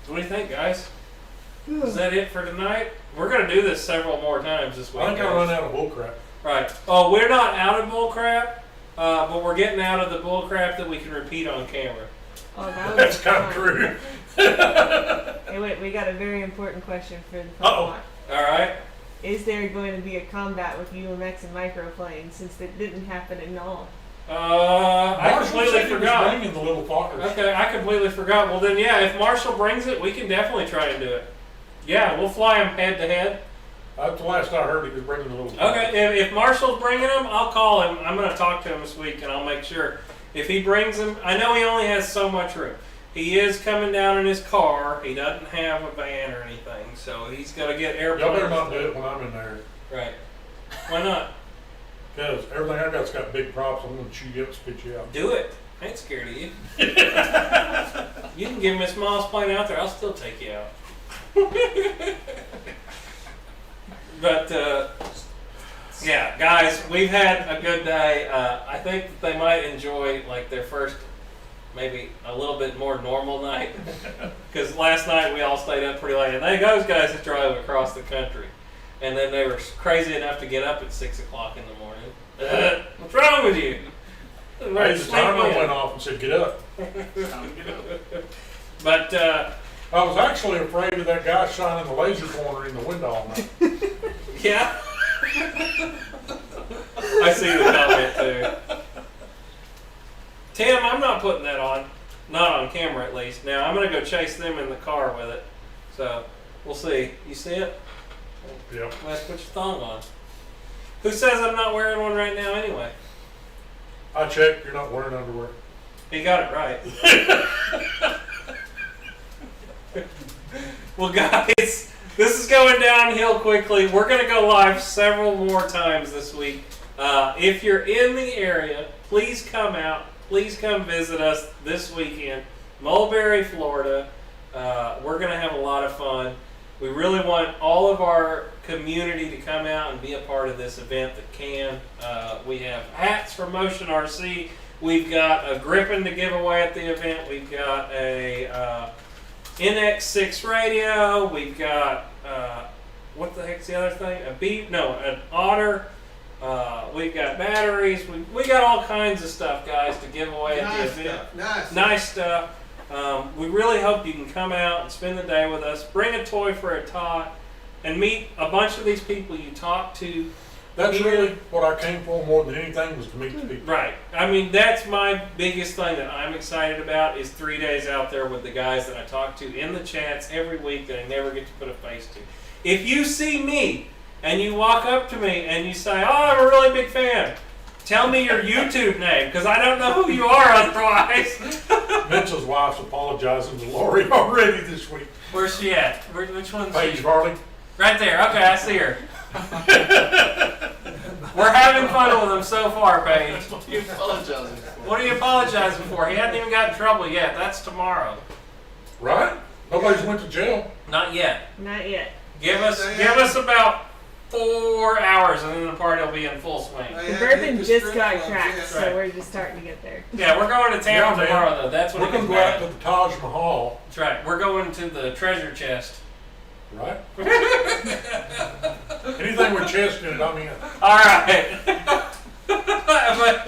[SPEAKER 1] what do you think, guys? Is that it for tonight? We're gonna do this several more times this week.
[SPEAKER 2] I think I
[SPEAKER 1] guys.
[SPEAKER 2] run out of bullcrap.
[SPEAKER 1] Right. Oh, we're not out of bullcrap, but we're getting out of the bullcrap that we can repeat on camera.
[SPEAKER 5] Oh, that was
[SPEAKER 2] That's kind of
[SPEAKER 5] fun.
[SPEAKER 2] crude.
[SPEAKER 5] Hey, wait, we got a very important question for the
[SPEAKER 2] Uh-oh.
[SPEAKER 5] follow-up.
[SPEAKER 1] All right.
[SPEAKER 5] Is there going to be a combat with UMX and microplanes since that didn't happen at all?
[SPEAKER 1] I
[SPEAKER 2] Marshall
[SPEAKER 1] completely
[SPEAKER 2] said he was
[SPEAKER 1] forgot.
[SPEAKER 2] bringing the little fuckers.
[SPEAKER 1] Okay, I completely forgot. Well, then, yeah, if Marshall brings it, we can definitely try and do it. Yeah, we'll fly them head to head.
[SPEAKER 2] That's the last I heard he was bringing the little fuckers.
[SPEAKER 1] Okay, if Marshall's bringing them, I'll call him. I'm going to talk to him this week, and I'll make sure. If he brings them, I know he only has so much room. He is coming down in his car. He doesn't have a van or anything, so he's got to get airplanes.
[SPEAKER 2] Y'all better not do it when I'm in there.
[SPEAKER 1] Right. Why not?
[SPEAKER 2] Because everything I got's got big props. I'm going to chew you up and spit you out.
[SPEAKER 1] Do it. I ain't scared of you. You can give me a smallest plane out there. I'll still take you out. But, yeah, guys, we've had a good day. I think that they might enjoy, like, their first, maybe a little bit more normal night. Because last night we all stayed up pretty late. And those guys that drive across the country. And then they were crazy enough to get up at 6 o'clock in the morning. What's wrong with you?
[SPEAKER 2] Hey, the timer went off and said, get up.
[SPEAKER 1] But,
[SPEAKER 2] I was actually afraid of that guy shining the laser pointer in the window all night.
[SPEAKER 1] yeah. I see the comment too. Tim, I'm not putting that on. Not on camera at least. Now, I'm going to go chase them in the car with it. So, we'll see. You see it?
[SPEAKER 2] Yep.
[SPEAKER 1] Let's put your thong on. Who says I'm not wearing one right now anyway?
[SPEAKER 2] I checked. You're not wearing underwear.
[SPEAKER 1] He got it right. Well, guys, this is going downhill quickly. We're going to go live several more times this week. If you're in the area, please come out. Please come visit us this weekend. Mulberry, Florida. We're going to have a lot of fun. We really want all of our community to come out and be a part of this event that can. We have hats from Motion RC. We've got a grippin to give away at the event. We've got a NX6 radio. We've got what the heck's the other thing? An Otter. We've got batteries. We got all kinds of stuff, guys, to give away at the event. Nice stuff. We really hope you can come out and spend the day with us. Bring a toy for a tot, and meet a bunch of these people you talk to.
[SPEAKER 2] That's really what I came for more than anything, was to meet the people.
[SPEAKER 1] Right. I mean, that's my biggest thing that I'm excited about is 3 days out there with the guys that I talk to in the chats every week that I never get to put a face to. If you see me and you walk up to me and you say, "Oh, I'm a really big fan," tell me your YouTube name, because I don't know who you are otherwise.
[SPEAKER 2] Mitchell's wife's apologizing to Lori already this week.
[SPEAKER 1] Where's she at? Which one's
[SPEAKER 2] Paige
[SPEAKER 1] she?
[SPEAKER 2] Farley.
[SPEAKER 1] Right there. Okay, I see her. We're having fun with him so far, Paige.
[SPEAKER 6] You apologizing for.
[SPEAKER 1] What are you apologizing for? He hasn't even got in trouble yet. That's tomorrow.
[SPEAKER 2] Right? Nobody's went to jail.
[SPEAKER 1] Not yet.
[SPEAKER 5] Not yet.
[SPEAKER 1] Give us about 4 hours, and then the party will be in full swing.
[SPEAKER 5] The bourbon just got cracked, so
[SPEAKER 1] Right.
[SPEAKER 5] we're just starting to get there.
[SPEAKER 1] Yeah, we're going to town
[SPEAKER 2] Yeah, man.
[SPEAKER 1] tomorrow, though. That's
[SPEAKER 2] We're
[SPEAKER 1] what
[SPEAKER 2] gonna
[SPEAKER 1] it
[SPEAKER 2] go out to the Taj Mahal,
[SPEAKER 1] That's right. We're going to the treasure chest.
[SPEAKER 2] right? Anything with chest in it, I'm in.
[SPEAKER 1] All right. But,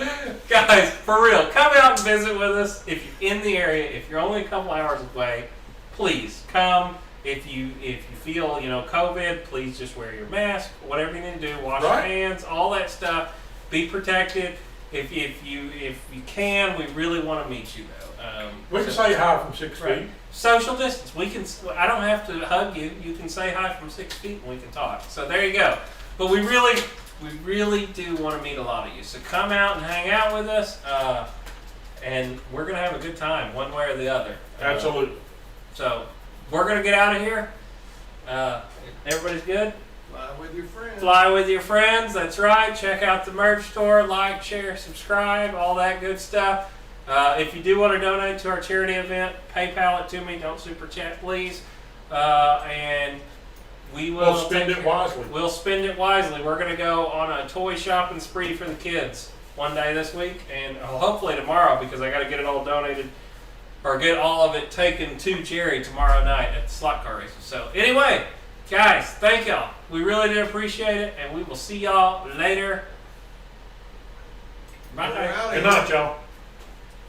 [SPEAKER 1] guys, for real, come out and visit with us. If you're in the area, if you're only a couple hours away, please come. If you feel COVID, please just wear your mask. Whatever you need to do, wash your
[SPEAKER 2] Right.
[SPEAKER 1] hands, all that stuff. Be protected. If you can, we really want to meet you though.
[SPEAKER 2] We can say hi from 6
[SPEAKER 1] Right.
[SPEAKER 2] feet.
[SPEAKER 1] Social distance. I don't have to hug you. You can say hi from 6 feet and we can talk. So there you go. But we really do want to meet a lot of you. So come out and hang out with us. And we're going to have a good time one way or the other.
[SPEAKER 2] Absolutely.
[SPEAKER 1] So we're going to get out of here. Everybody's good?
[SPEAKER 3] Fly with your friends.
[SPEAKER 1] Fly with your friends. That's right. Check out the merch store. Like, share, subscribe, all that good stuff. If you do want to donate to our charity event, PayPal it to me. Don't super chat, please. And we will
[SPEAKER 2] We'll spend it wisely.
[SPEAKER 1] We'll spend it wisely. We're going to go on a toy shopping spree for the kids one day this week, and hopefully tomorrow, because I got to get it all donated or get all of it taken to Jerry tomorrow night at the slot car races. So anyway, guys, thank y'all. We really do appreciate it, and we will see y'all later. Bye.
[SPEAKER 3] We're out of
[SPEAKER 2] Good
[SPEAKER 3] here.
[SPEAKER 2] night, y'all.